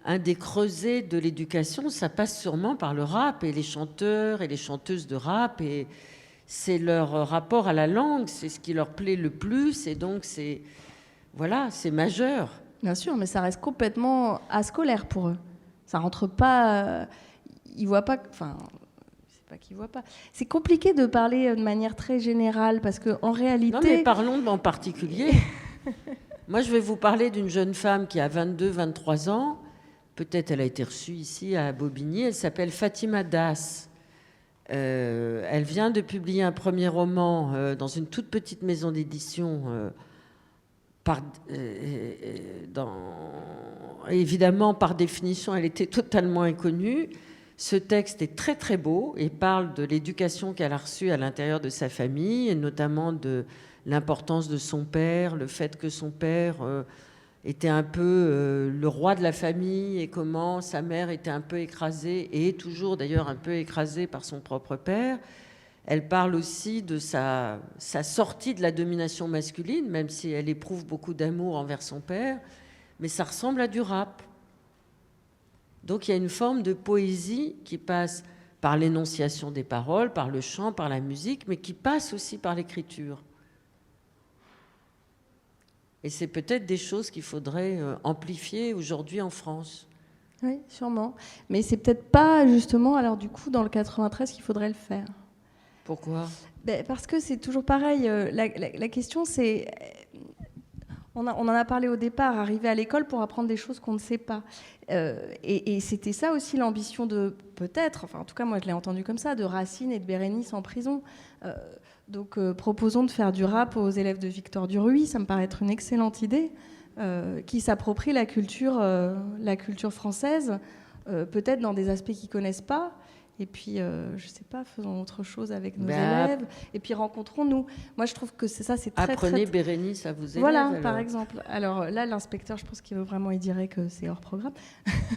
un des creusets de l'éducation, ça passe sûrement par le rap et les chanteurs et les chanteuses de rap. Et c'est leur rapport à la langue, c'est ce qui leur plaît le plus. Et donc, c'est majeur. Bien sûr, mais ça reste complètement ascolaire pour eux. Ça rentre pas... ils voient pas... Enfin... qu'ils voient pas. C'est compliqué de parler de manière très générale parce qu'en réalité... Non, mais parlons en particulier. Moi, je vais vous parler d'une jeune femme qui a 22-23 ans. Peut-être elle a été reçue ici à Bobigny. Elle s'appelle Fatima Das. Elle vient de publier un premier roman dans une toute petite maison d'édition. Évidemment, par définition, elle était totalement inconnue. Ce texte est très très beau et parle de l'éducation qu'elle a reçue à l'intérieur de sa famille, et notamment de l'importance de son père, le fait que son père était un peu le roi de la famille et comment sa mère était un peu écrasée, et est toujours d'ailleurs un peu écrasée par son propre père. Elle parle aussi de sa sortie de la domination masculine, même si elle éprouve beaucoup d'amour envers son père, mais ça ressemble à du rap. Donc il y a une forme de poésie qui passe par l'énonciation des paroles, par le chant, par la musique, mais qui passe aussi par l'écriture. Et c'est peut-être des choses qu'il faudrait amplifier aujourd'hui en France. Oui, sûrement. Mais c'est peut-être pas justement, alors du coup, dans le 93 qu'il faudrait le faire. Pourquoi ? Parce que c'est toujours pareil. La question, c'est... On en a parlé au départ, arriver à l'école pour apprendre des choses qu'on ne sait pas. Et c'était ça aussi l'ambition de, peut-être, enfin en tout cas moi je l'ai entendu comme ça, de Racine et de Bérénice en prison. Donc proposons de faire du rap aux élèves de Victor Duruy, ça me paraît être une excellente idée, qui s'approprie la culture française, peut-être dans des aspects qu'ils ne connaissent pas. Et puis, je ne sais pas, faisons autre chose avec nos élèves. Et puis, rencontrons-nous. Moi, je trouve que c'est très... Apprenez Bérénice à vos élèves. Voilà, alors. par exemple. Alors là, l'inspecteur, je pense qu'il il dirait que c'est hors programme.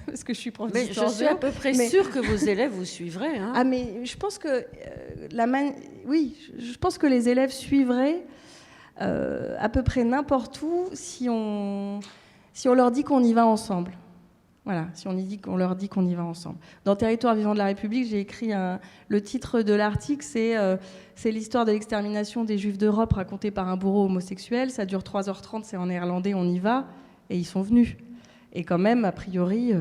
Parce que je suis prof d'histoire. Mais je suis à peu près sûre que vos élèves vous suivraient. Hein. Ah, mais je pense que... Oui, je pense que les élèves suivraient à peu près n'importe où si on leur dit qu'on y va ensemble. Voilà, si on leur dit qu'on y va ensemble. Dans Territoire vivant de la République, j'ai écrit le titre de l'article, c'est l'histoire de l'extermination des Juifs d'Europe racontée par un bourreau homosexuel. Ça dure 3h30, c'est en néerlandais, on y va. Et ils sont venus. Et quand même, a priori,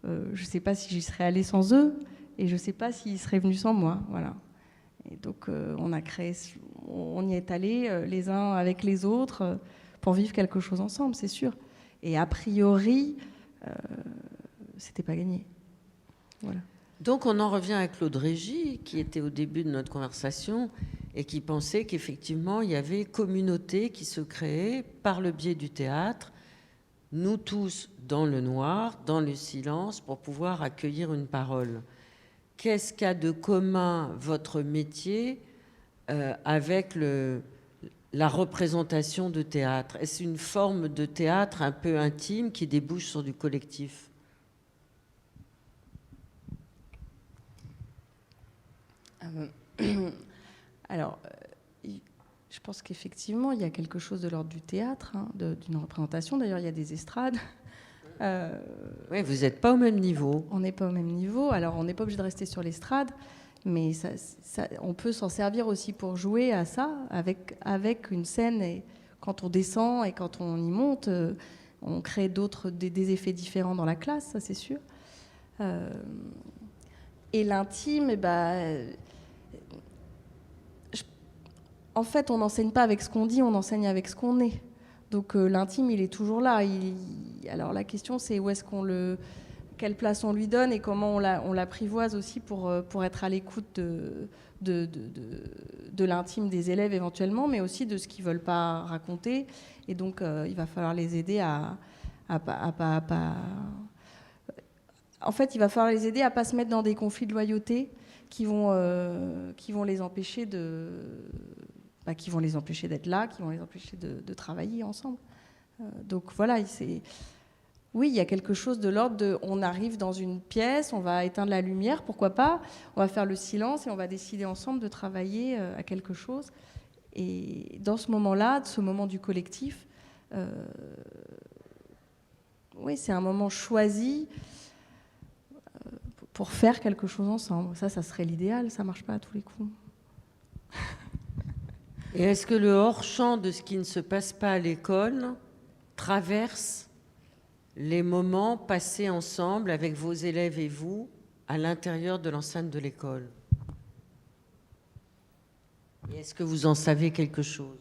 je ne sais pas si j'y serais allée sans eux, et je ne sais pas s'ils seraient venus sans moi. Voilà. Et donc, on y est allés les uns avec les autres pour vivre quelque chose ensemble, c'est sûr. Et a priori... c'était pas gagné. Voilà. Donc on en revient à Claude Régis, qui était au début de notre conversation et qui pensait qu'effectivement il y avait communauté qui se créait par le biais du théâtre, nous tous dans le noir, dans le silence, pour pouvoir accueillir une parole. Qu'est-ce qu'a de commun votre métier avec la représentation de théâtre? Est-ce une forme de théâtre un peu intime qui débouche sur du collectif? Alors, je pense qu'effectivement, il y a quelque chose de l'ordre du théâtre, d'une représentation. D'ailleurs, il y a des estrades. Oui, vous n'êtes pas au même niveau. On n'est pas au même niveau. Alors, on n'est pas obligé de rester sur l'estrade. Mais on peut s'en servir aussi pour jouer à ça, avec une scène. Et quand on descend et quand on y monte, on crée des effets différents dans la classe, ça c'est sûr. Et l'intime, en fait, on n'enseigne pas avec ce qu'on dit, on enseigne avec ce qu'on est. Donc l'intime, il est toujours là. Alors la question, c'est où est-ce quelle place on lui donne et comment on l'apprivoise aussi pour être à l'écoute de l'intime des élèves éventuellement, mais aussi de ce qu'ils ne veulent pas raconter. Et donc, il va falloir les aider En fait, il va falloir les aider à ne pas se mettre dans des conflits de loyauté qui vont les empêcher qui vont les empêcher d'être là, qui vont les empêcher de travailler ensemble. Donc voilà, oui, il y a quelque chose de l'ordre de... On arrive dans une pièce, on va éteindre la lumière, pourquoi pas, on va faire le silence et on va décider ensemble de travailler à quelque chose. Et dans ce moment-là, ce moment du collectif, oui, c'est un moment choisi pour faire quelque chose ensemble. Ça serait l'idéal, ça ne marche pas à tous les coups. Et est-ce que le hors-champ de ce qui ne se passe pas à l'école traverse les moments passés ensemble avec vos élèves et vous à l'intérieur de l'enceinte de l'école? Et est-ce que vous en savez quelque chose?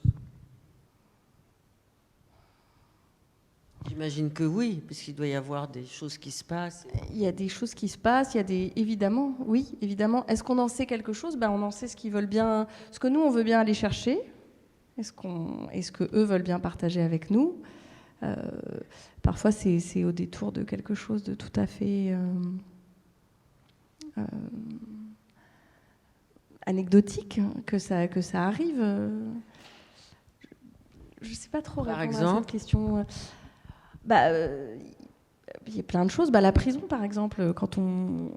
J'imagine que oui, puisqu'il doit y avoir des choses qui se passent. Il y a des choses qui se passent, évidemment, oui, évidemment. Est-ce qu'on en sait quelque chose? On en sait ce qu'ils veulent bien, ce que nous on veut bien aller chercher. Est-ce que eux veulent bien partager avec nous? Parfois c'est au détour de quelque chose de tout à fait anecdotique que ça arrive. Je ne sais pas trop répondre à cette question. Il y a plein de choses. La prison, par exemple, quand on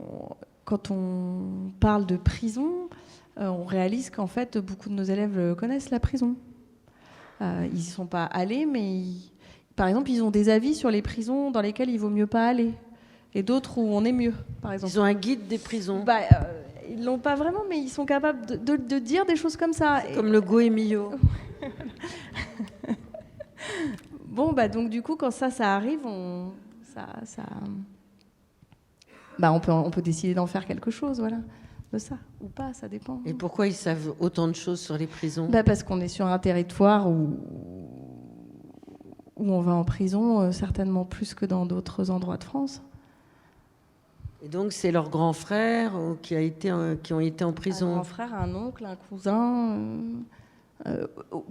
parle de prison, on réalise qu'en fait, beaucoup de nos élèves connaissent la prison. Ils n'y sont pas allés, mais par exemple, ils ont des avis sur les prisons dans lesquelles il vaut mieux pas aller, et d'autres où on est mieux, par exemple. Ils ont un guide des prisons. Ils l'ont pas vraiment, mais ils sont capables de dire des choses comme ça. Comme le Goemio. Bon, donc du coup, quand ça arrive, on peut décider d'en faire quelque chose, voilà, de ça, ou pas, ça dépend. Et pourquoi ils savent autant de choses sur les prisons? Parce qu'on est sur un territoire où on va en prison, certainement plus que dans d'autres endroits de France. Et donc, c'est leurs grands frères qui ont été en Un prison. grand frère, un oncle, un cousin.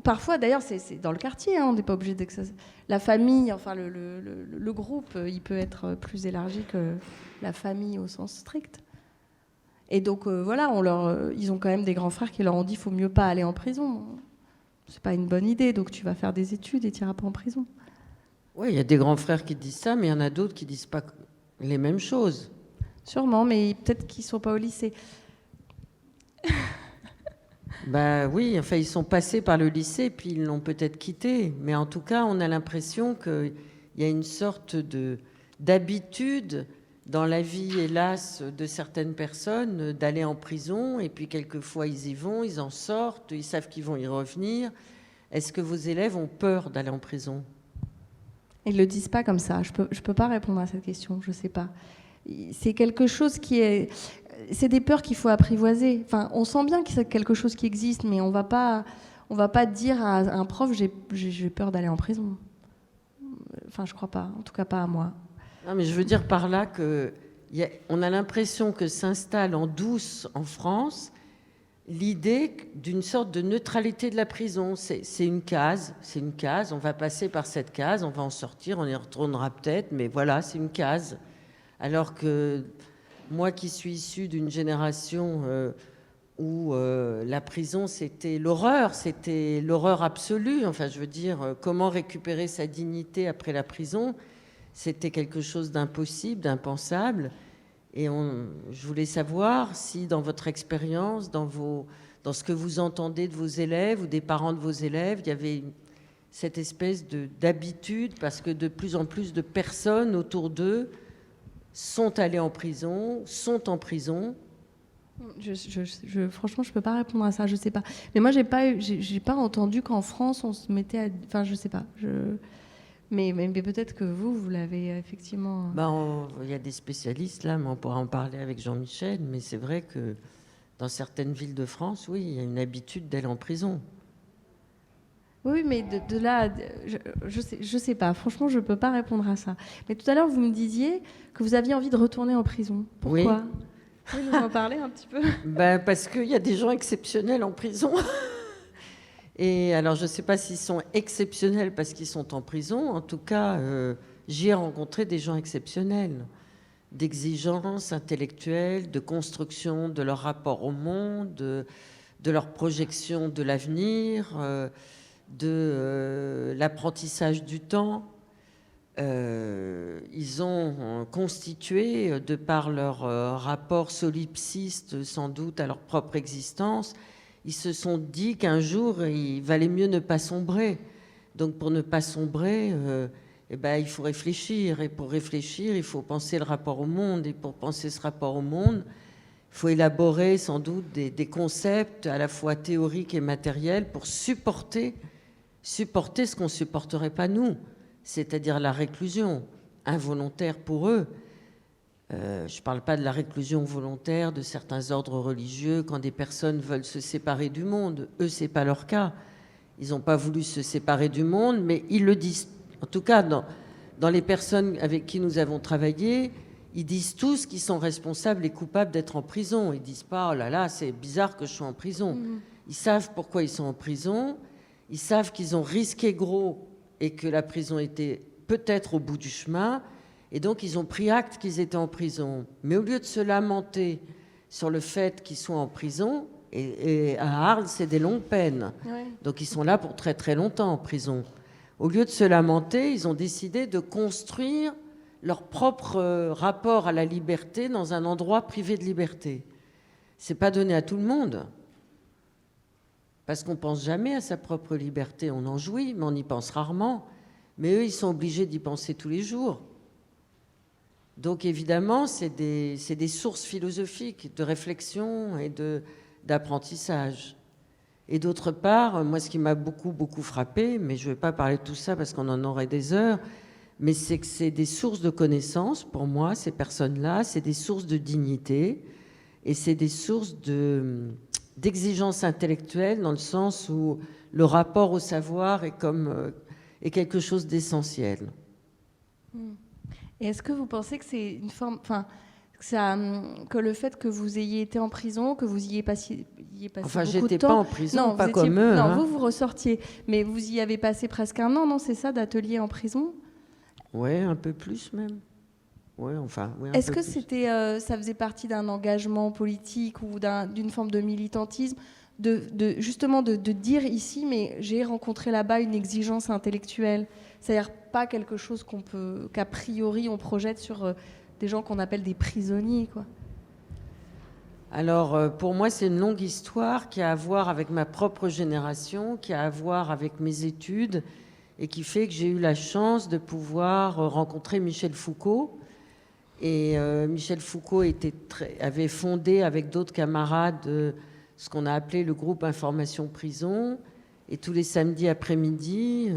Parfois, d'ailleurs, c'est dans le quartier. On n'est pas obligé que ça. La famille, enfin le groupe, il peut être plus élargi que la famille au sens strict. Et donc voilà, ils ont quand même des grands frères qui leur ont dit qu'il faut mieux pas aller en prison. C'est pas une bonne idée, donc tu vas faire des études et tu n'iras pas en prison. Oui, il y a des grands frères qui disent ça, mais il y en a d'autres qui disent pas les mêmes choses. Sûrement, mais peut-être qu'ils sont pas au lycée. Bah oui, enfin ils sont passés par le lycée, puis ils l'ont peut-être quitté. Mais en tout cas, on a l'impression qu'il y a une sorte d'habitude dans la vie, hélas, de certaines personnes d'aller en prison. Et puis quelquefois, ils y vont, ils en sortent, ils savent qu'ils vont y revenir. Est-ce que vos élèves ont peur d'aller en prison? Ils le disent pas comme ça. Je peux pas répondre à cette question. Je sais pas. C'est quelque chose qui est. C'est des peurs qu'il faut apprivoiser. Enfin, on sent bien que c'est quelque chose qui existe, mais on va pas dire à un prof j'ai peur d'aller en prison. Enfin, je crois pas. En tout cas, pas à moi. Non, mais je veux dire par là on a l'impression que s'installe en douce en France l'idée d'une sorte de neutralité de la prison. C'est une case, on va passer par cette case, on va en sortir, on y retournera peut-être, mais voilà, c'est une case. Alors que moi qui suis issue d'une génération où la prison c'était l'horreur absolue, enfin je veux dire, comment récupérer sa dignité après la prison, c'était quelque chose d'impossible, d'impensable. Et je voulais savoir si dans votre expérience, dans ce que vous entendez de vos élèves ou des parents de vos élèves, il y avait cette espèce d'habitude, parce que de plus en plus de personnes autour d'eux sont allées en prison, sont en prison. Franchement, je peux pas répondre à ça, je sais pas. Mais moi, j'ai pas entendu qu'en France, on se mettait à... Enfin, je sais pas. Mais peut-être que vous l'avez effectivement... Il y a des spécialistes là, mais on pourra en parler avec Jean-Michel, mais c'est vrai que dans certaines villes de France, oui, il y a une habitude d'aller en prison. Oui, mais de là, je sais pas. Franchement, je peux pas répondre à ça. Mais tout à l'heure, vous me disiez que vous aviez envie de retourner en prison. Pourquoi? Oui. Vous pouvez nous en parler un petit peu? Parce qu'il y a des gens exceptionnels en prison. Et alors, je ne sais pas s'ils sont exceptionnels parce qu'ils sont en prison. En tout cas, j'y ai rencontré des gens exceptionnels, d'exigence intellectuelle, de construction de leur rapport au monde, de leur projection de l'avenir, de l'apprentissage du temps. Ils ont constitué, de par leur rapport solipsiste sans doute à leur propre existence, ils se sont dit qu'un jour, il valait mieux ne pas sombrer. Donc pour ne pas sombrer, il faut réfléchir. Et pour réfléchir, il faut penser le rapport au monde. Et pour penser ce rapport au monde, il faut élaborer sans doute des concepts à la fois théoriques et matériels pour supporter ce qu'on ne supporterait pas nous, c'est-à-dire la réclusion involontaire pour eux. Je ne parle pas de la réclusion volontaire de certains ordres religieux quand des personnes veulent se séparer du monde. Eux, ce n'est pas leur cas. Ils n'ont pas voulu se séparer du monde, mais ils le disent. En tout cas, dans les personnes avec qui nous avons travaillé, ils disent tous qu'ils sont responsables et coupables d'être en prison. Ils ne disent pas « Oh là là, c'est bizarre que je sois en prison ». Ils savent pourquoi ils sont en prison. Ils savent qu'ils ont risqué gros et que la prison était peut-être au bout du chemin. Et donc, ils ont pris acte qu'ils étaient en prison. Mais au lieu de se lamenter sur le fait qu'ils soient en prison, et à Arles, c'est des longues peines. Ouais. Donc, ils sont là pour très, très longtemps en prison. Au lieu de se lamenter, ils ont décidé de construire leur propre rapport à la liberté dans un endroit privé de liberté. Ce n'est pas donné à tout le monde. Parce qu'on ne pense jamais à sa propre liberté. On en jouit, mais on y pense rarement. Mais eux, ils sont obligés d'y penser tous les jours. Donc évidemment, c'est des sources philosophiques de réflexion et d'apprentissage. Et d'autre part, moi, ce qui m'a beaucoup, beaucoup frappé, mais je ne vais pas parler de tout ça parce qu'on en aurait des heures, mais c'est que c'est des sources de connaissances, pour moi, ces personnes-là, c'est des sources de dignité et c'est des sources d'exigence intellectuelle dans le sens où le rapport au savoir est quelque chose d'essentiel. Et est-ce que vous pensez que c'est une forme... Enfin, que le fait que vous ayez été en prison, que vous y ayez passé Enfin, beaucoup de j'étais temps. pas en prison, Non, pas comme eux. Non, hein. vous ressortiez. Mais vous y avez passé presque un an, non? C'est ça, d'atelier en prison? Ouais, un peu plus même. Ouais, enfin. Ouais, Est-ce que c'était, ça faisait partie d'un engagement politique ou d'une forme de militantisme, justement de dire ici, mais j'ai rencontré là-bas une exigence intellectuelle, c'est-à-dire pas quelque chose qu'a priori on projette sur des gens qu'on appelle des prisonniers, quoi. Alors, pour moi, c'est une longue histoire qui a à voir avec ma propre génération, qui a à voir avec mes études, et qui fait que j'ai eu la chance de pouvoir rencontrer Michel Foucault. Et Michel Foucault avait fondé avec d'autres camarades ce qu'on a appelé le groupe Information Prison. Et tous les samedis après-midi,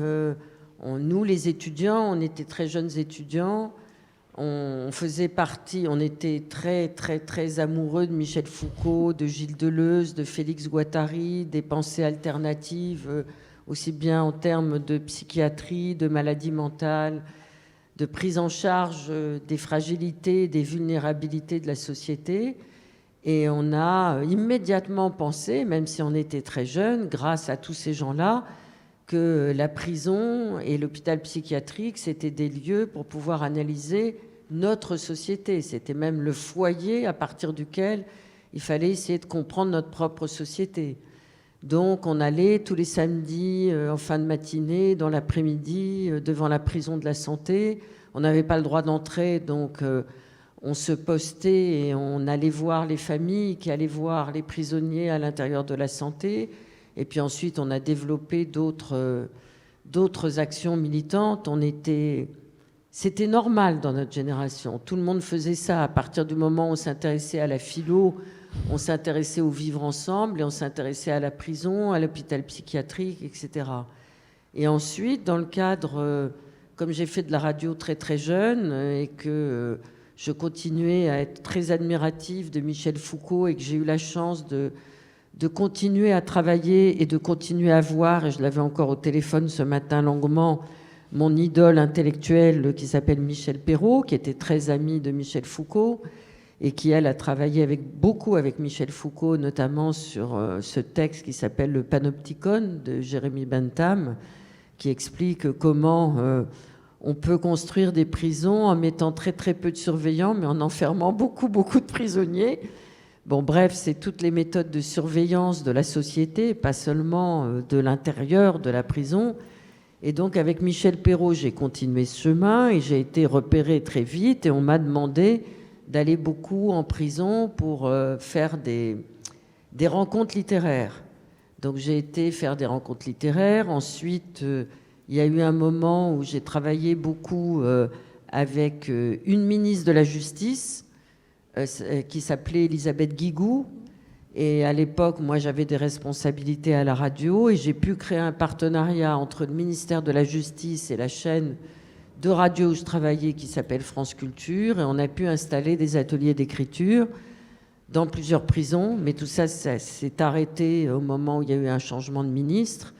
nous, les étudiants, on était très jeunes étudiants, on faisait partie, on était très, très, très amoureux de Michel Foucault, de Gilles Deleuze, de Félix Guattari, des pensées alternatives, aussi bien en termes de psychiatrie, de maladie mentale, de prise en charge des fragilités, des vulnérabilités de la société. Et on a immédiatement pensé, même si on était très jeunes, grâce à tous ces gens-là, que la prison et l'hôpital psychiatrique, c'était des lieux pour pouvoir analyser notre société. C'était même le foyer à partir duquel il fallait essayer de comprendre notre propre société. Donc on allait tous les samedis en fin de matinée, dans l'après-midi, devant la prison de la Santé. On n'avait pas le droit d'entrer, donc on se postait et on allait voir les familles qui allaient voir les prisonniers à l'intérieur de la Santé. Et puis ensuite, on a développé d'autres actions militantes. C'était normal dans notre génération. Tout le monde faisait ça. À partir du moment où on s'intéressait à la philo, on s'intéressait au vivre ensemble et on s'intéressait à la prison, à l'hôpital psychiatrique, etc. Et ensuite, dans le cadre, comme j'ai fait de la radio très très jeune et que je continuais à être très admirative de Michel Foucault et que j'ai eu la chance de continuer à travailler et de continuer à voir, et je l'avais encore au téléphone ce matin longuement, mon idole intellectuelle qui s'appelle Michel Perrault, qui était très amie de Michel Foucault et qui, elle, a travaillé beaucoup avec Michel Foucault, notamment sur ce texte qui s'appelle Le Panopticon de Jérémy Bentham, qui explique comment on peut construire des prisons en mettant très très peu de surveillants, mais en enfermant beaucoup beaucoup de prisonniers. Bon, bref, c'est toutes les méthodes de surveillance de la société, pas seulement de l'intérieur de la prison. Et donc, avec Michel Perrault, j'ai continué ce chemin et j'ai été repérée très vite et on m'a demandé d'aller beaucoup en prison pour faire des rencontres littéraires. Donc, j'ai été faire des rencontres littéraires. Ensuite, il y a eu un moment où j'ai travaillé beaucoup avec une ministre de la Justice qui s'appelait Elisabeth Guigou. Et à l'époque, moi, j'avais des responsabilités à la radio et j'ai pu créer un partenariat entre le ministère de la Justice et la chaîne de radio où je travaillais qui s'appelle France Culture. Et on a pu installer des ateliers d'écriture dans plusieurs prisons. Mais tout ça, ça s'est arrêté au moment où il y a eu un changement de ministre.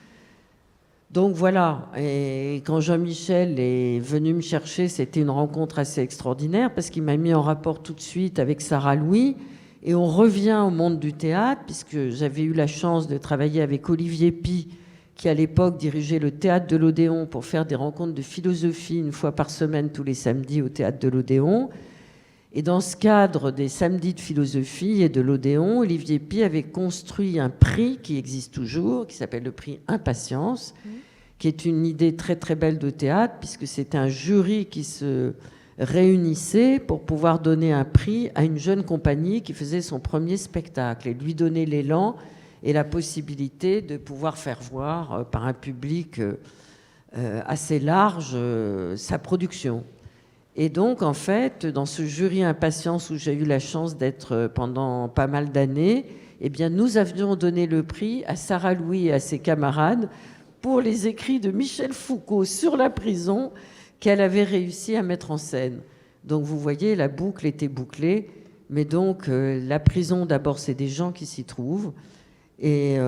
Donc voilà, et quand Jean-Michel est venu me chercher, c'était une rencontre assez extraordinaire parce qu'il m'a mis en rapport tout de suite avec Sarah Louis. Et on revient au monde du théâtre, puisque j'avais eu la chance de travailler avec Olivier Py, qui à l'époque dirigeait le théâtre de l'Odéon pour faire des rencontres de philosophie une fois par semaine, tous les samedis au théâtre de l'Odéon. Et dans ce cadre des samedis de philosophie et de l'Odéon, Olivier Py avait construit un prix qui existe toujours, qui s'appelle le prix Impatience, qui est une idée très très belle de théâtre, puisque c'est un jury qui se réunissait pour pouvoir donner un prix à une jeune compagnie qui faisait son premier spectacle et lui donner l'élan et la possibilité de pouvoir faire voir par un public assez large sa production. Et donc, en fait, dans ce jury Impatience où j'ai eu la chance d'être pendant pas mal d'années, eh bien, nous avions donné le prix à Sarah Louis et à ses camarades pour les écrits de Michel Foucault sur la prison qu'elle avait réussi à mettre en scène. Donc, vous voyez, la boucle était bouclée. Mais donc, la prison, d'abord, c'est des gens qui s'y trouvent. Et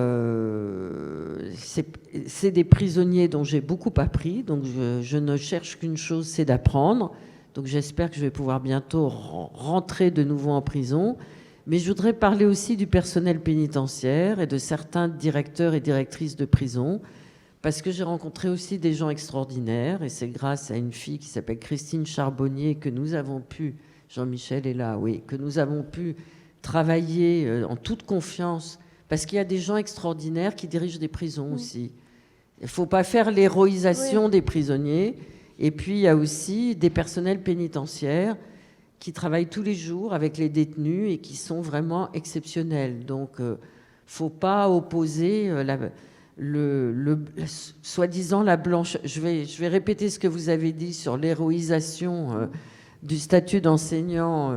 c'est des prisonniers dont j'ai beaucoup appris. Donc, je ne cherche qu'une chose, c'est d'apprendre. Donc j'espère que je vais pouvoir bientôt rentrer de nouveau en prison. Mais je voudrais parler aussi du personnel pénitentiaire et de certains directeurs et directrices de prison, parce que j'ai rencontré aussi des gens extraordinaires, et c'est grâce à une fille qui s'appelle Christine Charbonnier que nous avons pu, Jean-Michel est là, oui, que nous avons pu travailler en toute confiance, parce qu'il y a des gens extraordinaires qui dirigent des prisons aussi. Il ne faut pas faire l'héroïsation des prisonniers. Et puis il y a aussi des personnels pénitentiaires qui travaillent tous les jours avec les détenus et qui sont vraiment exceptionnels. Donc, il ne faut pas opposer soi-disant la blanche. Je vais répéter ce que vous avez dit sur l'héroïsation du statut d'enseignant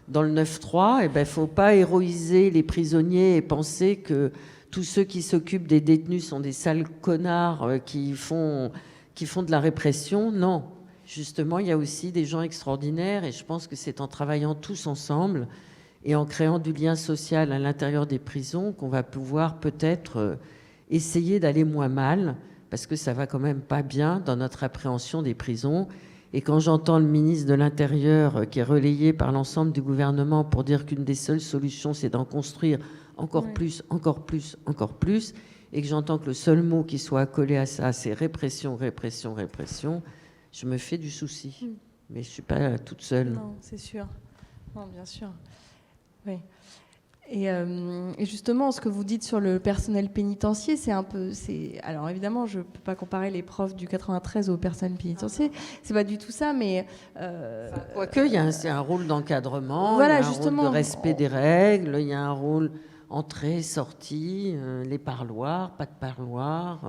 dans le 9-3. Il ne faut pas héroïser les prisonniers et penser que tous ceux qui s'occupent des détenus sont des sales connards qui font de la répression. Non. Justement, il y a aussi des gens extraordinaires et je pense que c'est en travaillant tous ensemble et en créant du lien social à l'intérieur des prisons qu'on va pouvoir peut-être essayer d'aller moins mal, parce que ça va quand même pas bien dans notre appréhension des prisons. Et quand j'entends le ministre de l'Intérieur qui est relayé par l'ensemble du gouvernement pour dire qu'une des seules solutions, c'est d'en construire encore plus, encore plus, encore plus, et que j'entends que le seul mot qui soit accolé à ça, c'est répression, répression, répression, je me fais du souci. Mais je ne suis pas toute seule. Non, c'est sûr. Non, bien sûr. Oui. Et justement, ce que vous dites sur le personnel pénitentiaire, c'est un peu... Alors évidemment, je ne peux pas comparer les profs du 93 aux personnels pénitentiaires. C'est pas du tout ça, mais... Quoique, c'est un rôle d'encadrement, voilà, il y a un rôle de respect des règles, il y a un rôle entrée, sortie, les parloirs, pas de parloirs...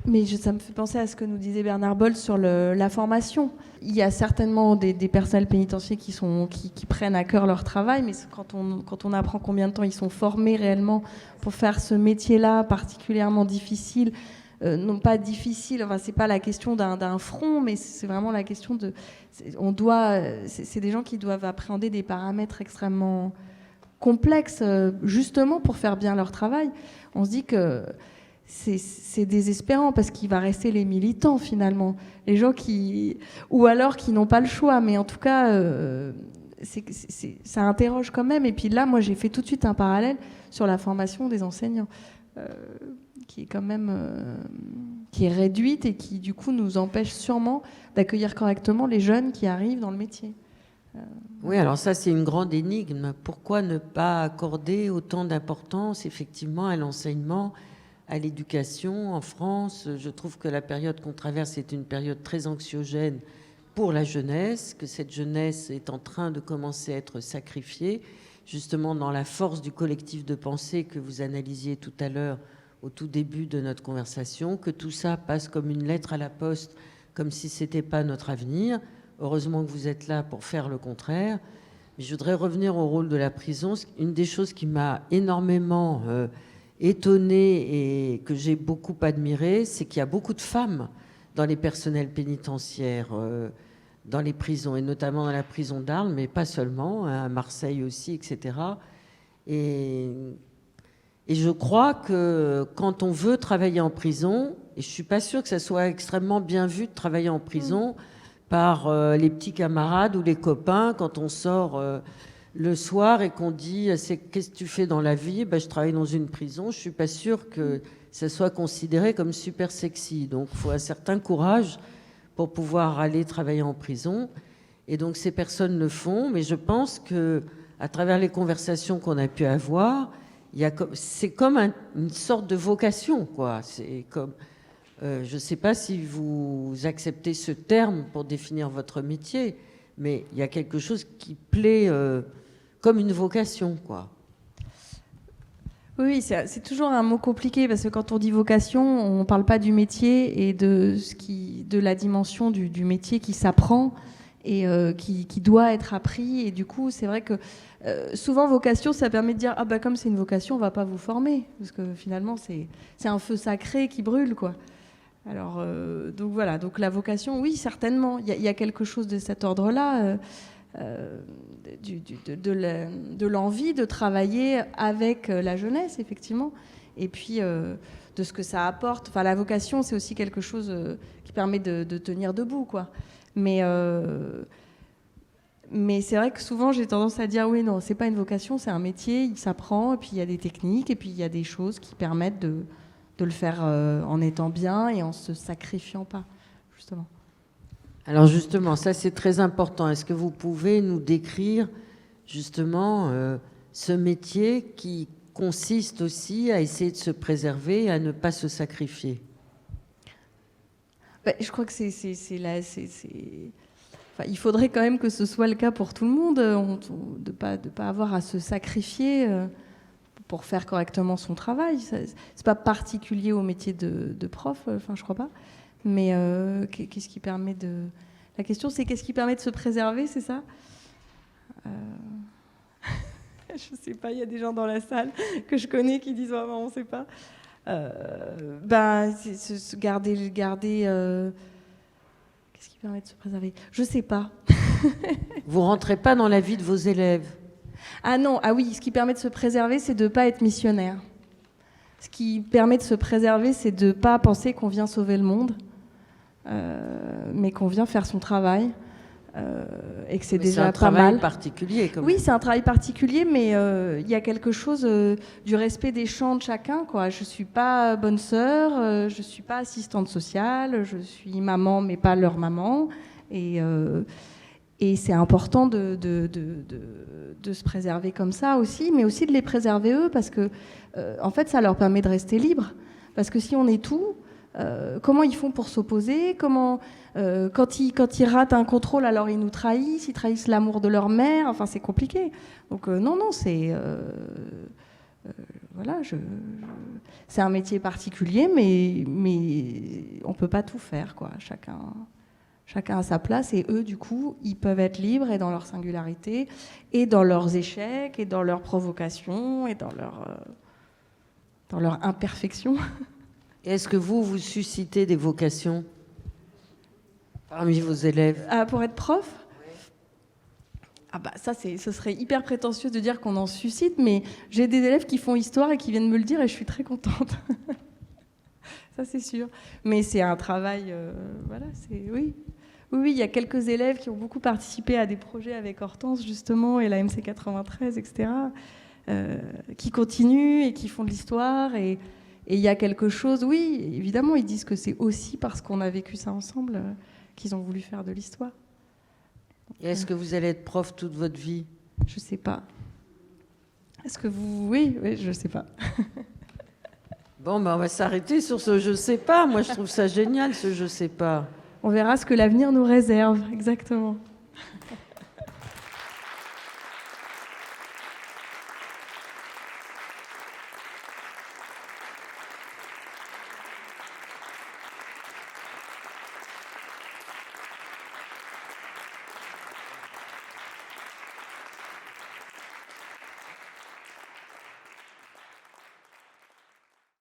Mais ça me fait penser à ce que nous disait Bernard Boll sur la formation. Il y a certainement des personnels pénitentiaires qui prennent à cœur leur travail, mais quand on apprend combien de temps ils sont formés réellement pour faire ce métier-là particulièrement difficile, non pas difficile, enfin c'est pas la question d'un front, mais c'est vraiment la question de... C'est des gens qui doivent appréhender des paramètres extrêmement complexes, justement pour faire bien leur travail. On se dit que... C'est désespérant parce qu'il va rester les militants finalement, les gens ou alors qui n'ont pas le choix, mais en tout cas ça interroge quand même. Et puis là, moi j'ai fait tout de suite un parallèle sur la formation des enseignants qui est quand même qui est réduite et qui du coup nous empêche sûrement d'accueillir correctement les jeunes qui arrivent dans le métier. Oui, alors ça c'est une grande énigme. Pourquoi ne pas accorder autant d'importance effectivement à l'enseignement, à l'éducation en France? Je trouve que la période qu'on traverse est une période très anxiogène pour la jeunesse, que cette jeunesse est en train de commencer à être sacrifiée, justement dans la force du collectif de pensée que vous analysiez tout à l'heure au tout début de notre conversation, que tout ça passe comme une lettre à la poste, comme si ce n'était pas notre avenir. Heureusement que vous êtes là pour faire le contraire. Mais je voudrais revenir au rôle de la prison. Une des choses qui m'a énormément... étonnée et que j'ai beaucoup admiré, c'est qu'il y a beaucoup de femmes dans les personnels pénitentiaires, dans les prisons, et notamment dans la prison d'Arles, mais pas seulement, à Marseille aussi, etc. Et je crois que quand on veut travailler en prison, et je ne suis pas sûre que ça soit extrêmement bien vu de travailler en prison par les petits camarades ou les copains, quand on sort... le soir et qu'on dit qu'est-ce que tu fais dans la vie? Je travaille dans une prison. Je ne suis pas sûre que ça soit considéré comme super sexy. Donc il faut un certain courage pour pouvoir aller travailler en prison. Et donc ces personnes le font, mais je pense qu'à travers les conversations qu'on a pu avoir, c'est comme une sorte de vocation, quoi. C'est comme, je ne sais pas si vous acceptez ce terme pour définir votre métier, mais il y a quelque chose qui plaît comme une vocation, quoi. Oui, c'est toujours un mot compliqué parce que quand on dit vocation, on ne parle pas du métier et de la dimension du métier qui s'apprend et qui doit être appris. Et du coup, c'est vrai que souvent, vocation, ça permet de dire « Ah comme c'est une vocation, on ne va pas vous former. » Parce que finalement, c'est un feu sacré qui brûle, quoi. Alors, donc voilà, donc la vocation, oui, certainement. Il y a quelque chose de cet ordre-là, de l'envie de travailler avec la jeunesse, effectivement. Et puis, de ce que ça apporte. Enfin, la vocation, c'est aussi quelque chose qui permet de tenir debout, quoi. Mais Mais c'est vrai que souvent, j'ai tendance à dire oui, non, c'est pas une vocation, c'est un métier, il s'apprend, et puis il y a des techniques, et puis il y a des choses qui permettent de le faire en étant bien et en se sacrifiant pas, justement. Alors justement, ça c'est très important. Est-ce que vous pouvez nous décrire justement ce métier qui consiste aussi à essayer de se préserver et à ne pas se sacrifier? Je crois que Enfin, il faudrait quand même que ce soit le cas pour tout le monde, de pas avoir à se sacrifier pour faire correctement son travail. C'est pas particulier au métier de prof, enfin je crois pas. Mais qu'est-ce qui permet de... La question c'est qu'est-ce qui permet de se préserver, c'est ça? Je sais pas, il y a des gens dans la salle que je connais qui disent oh, on sait pas. C'est garder qu'est-ce qui permet de se préserver? Je sais pas. Vous rentrez pas dans la vie de vos élèves? Ah non, ah oui, ce qui permet de se préserver, c'est de ne pas être missionnaire. Ce qui permet de se préserver, c'est de ne pas penser qu'on vient sauver le monde, mais qu'on vient faire son travail, et que c'est déjà pas mal. C'est un travail particulier, quand même. Oui, c'est un travail particulier, mais il y a quelque chose du respect des champs de chacun, quoi. Je ne suis pas bonne sœur, je ne suis pas assistante sociale, je suis maman, mais pas leur maman. Et c'est important de se préserver comme ça aussi, mais aussi de les préserver eux, parce que en fait, ça leur permet de rester libres. Parce que si on est tout, comment ils font pour s'opposer? Quand ils ratent un contrôle, alors ils nous trahissent, ils trahissent l'amour de leur mère. Enfin, c'est compliqué. Donc non, c'est voilà, c'est un métier particulier, mais on peut pas tout faire, quoi. Chacun a sa place, et eux, du coup, ils peuvent être libres et dans leur singularité, et dans leurs échecs, et dans leurs provocations, et dans leur imperfection. Et est-ce que vous suscitez des vocations parmi vos élèves? Pour être prof? Ah bah ça, ce serait hyper prétentieux de dire qu'on en suscite, mais j'ai des élèves qui font histoire et qui viennent me le dire, et je suis très contente. Ça, c'est sûr. Mais c'est un travail... voilà, oui. Oui, il y a quelques élèves qui ont beaucoup participé à des projets avec Hortense, justement, et la MC 93, etc., qui continuent et qui font de l'histoire. Et il y a quelque chose, oui, évidemment, ils disent que c'est aussi parce qu'on a vécu ça ensemble qu'ils ont voulu faire de l'histoire. Et est-ce que vous allez être prof toute votre vie? Je sais pas. Est-ce que vous... Oui, je sais pas. Bon, on va s'arrêter sur ce « je sais pas ». Moi, je trouve ça génial, ce « je sais pas ». On verra ce que l'avenir nous réserve, exactement.